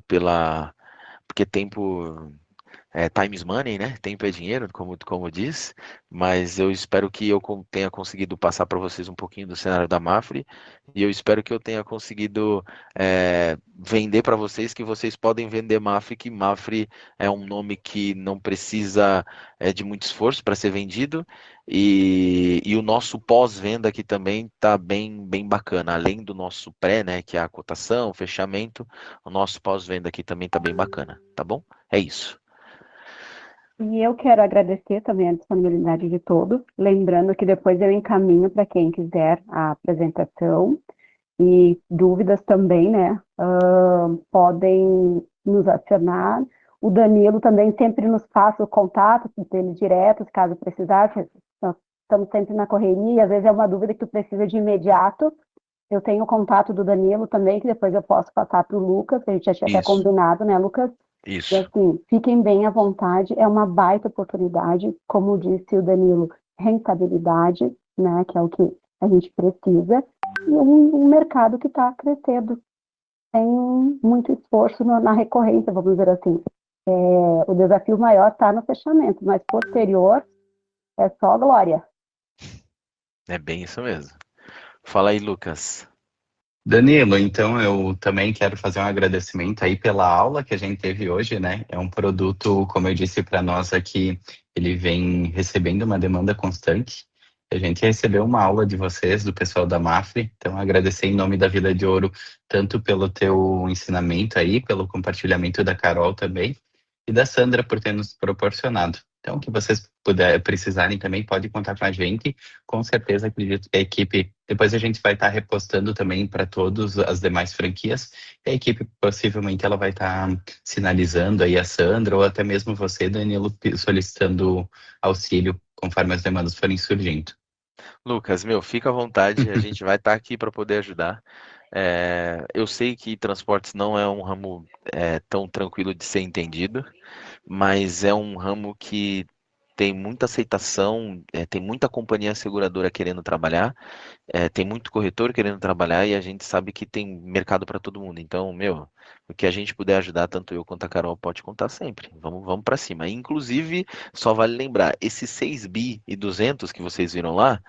porque tempo time is money, né? Tempo é dinheiro, como diz, mas eu espero que eu tenha conseguido passar para vocês um pouquinho do cenário da Mafre e eu espero que eu tenha conseguido vender para vocês que vocês podem vender Mafre, que Mafre é um nome que não precisa de muito esforço para ser vendido e o nosso pós-venda aqui também está bem, bem bacana, além do nosso pré, né, que é a cotação, o fechamento, o nosso pós-venda aqui também está bem bacana, tá bom? É isso. E eu quero agradecer também a disponibilidade de todos, lembrando que depois eu encaminho para quem quiser a apresentação e dúvidas também, né? Podem nos acionar. O Danilo também sempre nos passa o contato dele direto, caso precisar, nós estamos sempre na correria, às vezes é uma dúvida que tu precisa de imediato. Eu tenho o contato do Danilo também, que depois eu posso passar para o Lucas, que a gente já tinha até combinado, né, Lucas? Isso. E assim, fiquem bem à vontade, é uma baita oportunidade, como disse o Danilo, rentabilidade, né, que é o que a gente precisa, e um mercado que está crescendo, sem muito esforço na recorrência, vamos dizer assim. O desafio maior está no fechamento, mas posterior é só glória. É bem isso mesmo. Fala aí, Lucas. Danilo, então eu também quero fazer um agradecimento aí pela aula que a gente teve hoje, né? É um produto, como eu disse para nós aqui, ele vem recebendo uma demanda constante. A gente recebeu uma aula de vocês, do pessoal da Mafre, então agradecer em nome da Vida de Ouro, tanto pelo teu ensinamento aí, pelo compartilhamento da Carol também, e da Sandra por ter nos proporcionado. Então, o que vocês precisarem também, pode contar com a gente. Com certeza, acredito que a equipe, depois a gente vai estar repostando também para todas as demais franquias. E a equipe, possivelmente, ela vai estar sinalizando aí a Sandra, ou até mesmo você, Danilo, solicitando auxílio conforme as demandas forem surgindo. Lucas, fica à vontade, a gente vai estar aqui para poder ajudar. Eu sei que transportes não é um ramo tão tranquilo de ser entendido, mas é um ramo que tem muita aceitação, tem muita companhia seguradora querendo trabalhar, tem muito corretor querendo trabalhar e a gente sabe que tem mercado para todo mundo. Então, meu, o que a gente puder ajudar, tanto eu quanto a Carol, pode contar sempre. Vamos para cima. Inclusive, só vale lembrar, esses 6 bi e 200 que vocês viram lá,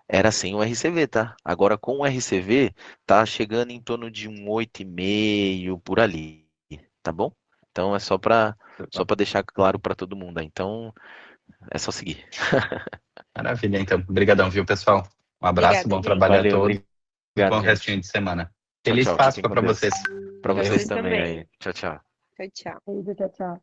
era sem o RCV, tá? Agora com o RCV, tá chegando em torno de um 8,5 por ali, tá bom? Então é só para deixar claro para todo mundo. Então é só seguir. Maravilha, então. Obrigadão, viu, pessoal? Um abraço, Obrigada, bom gente. trabalho a Valeu, todos. obrigado, Bom gente. restinho de semana. Tchau, Feliz tchau. Páscoa Fiquem com para Deus. vocês. Para Pra vocês vocês também também. aí. Tchau, tchau. Tchau, tchau. Beijo, tchau, tchau.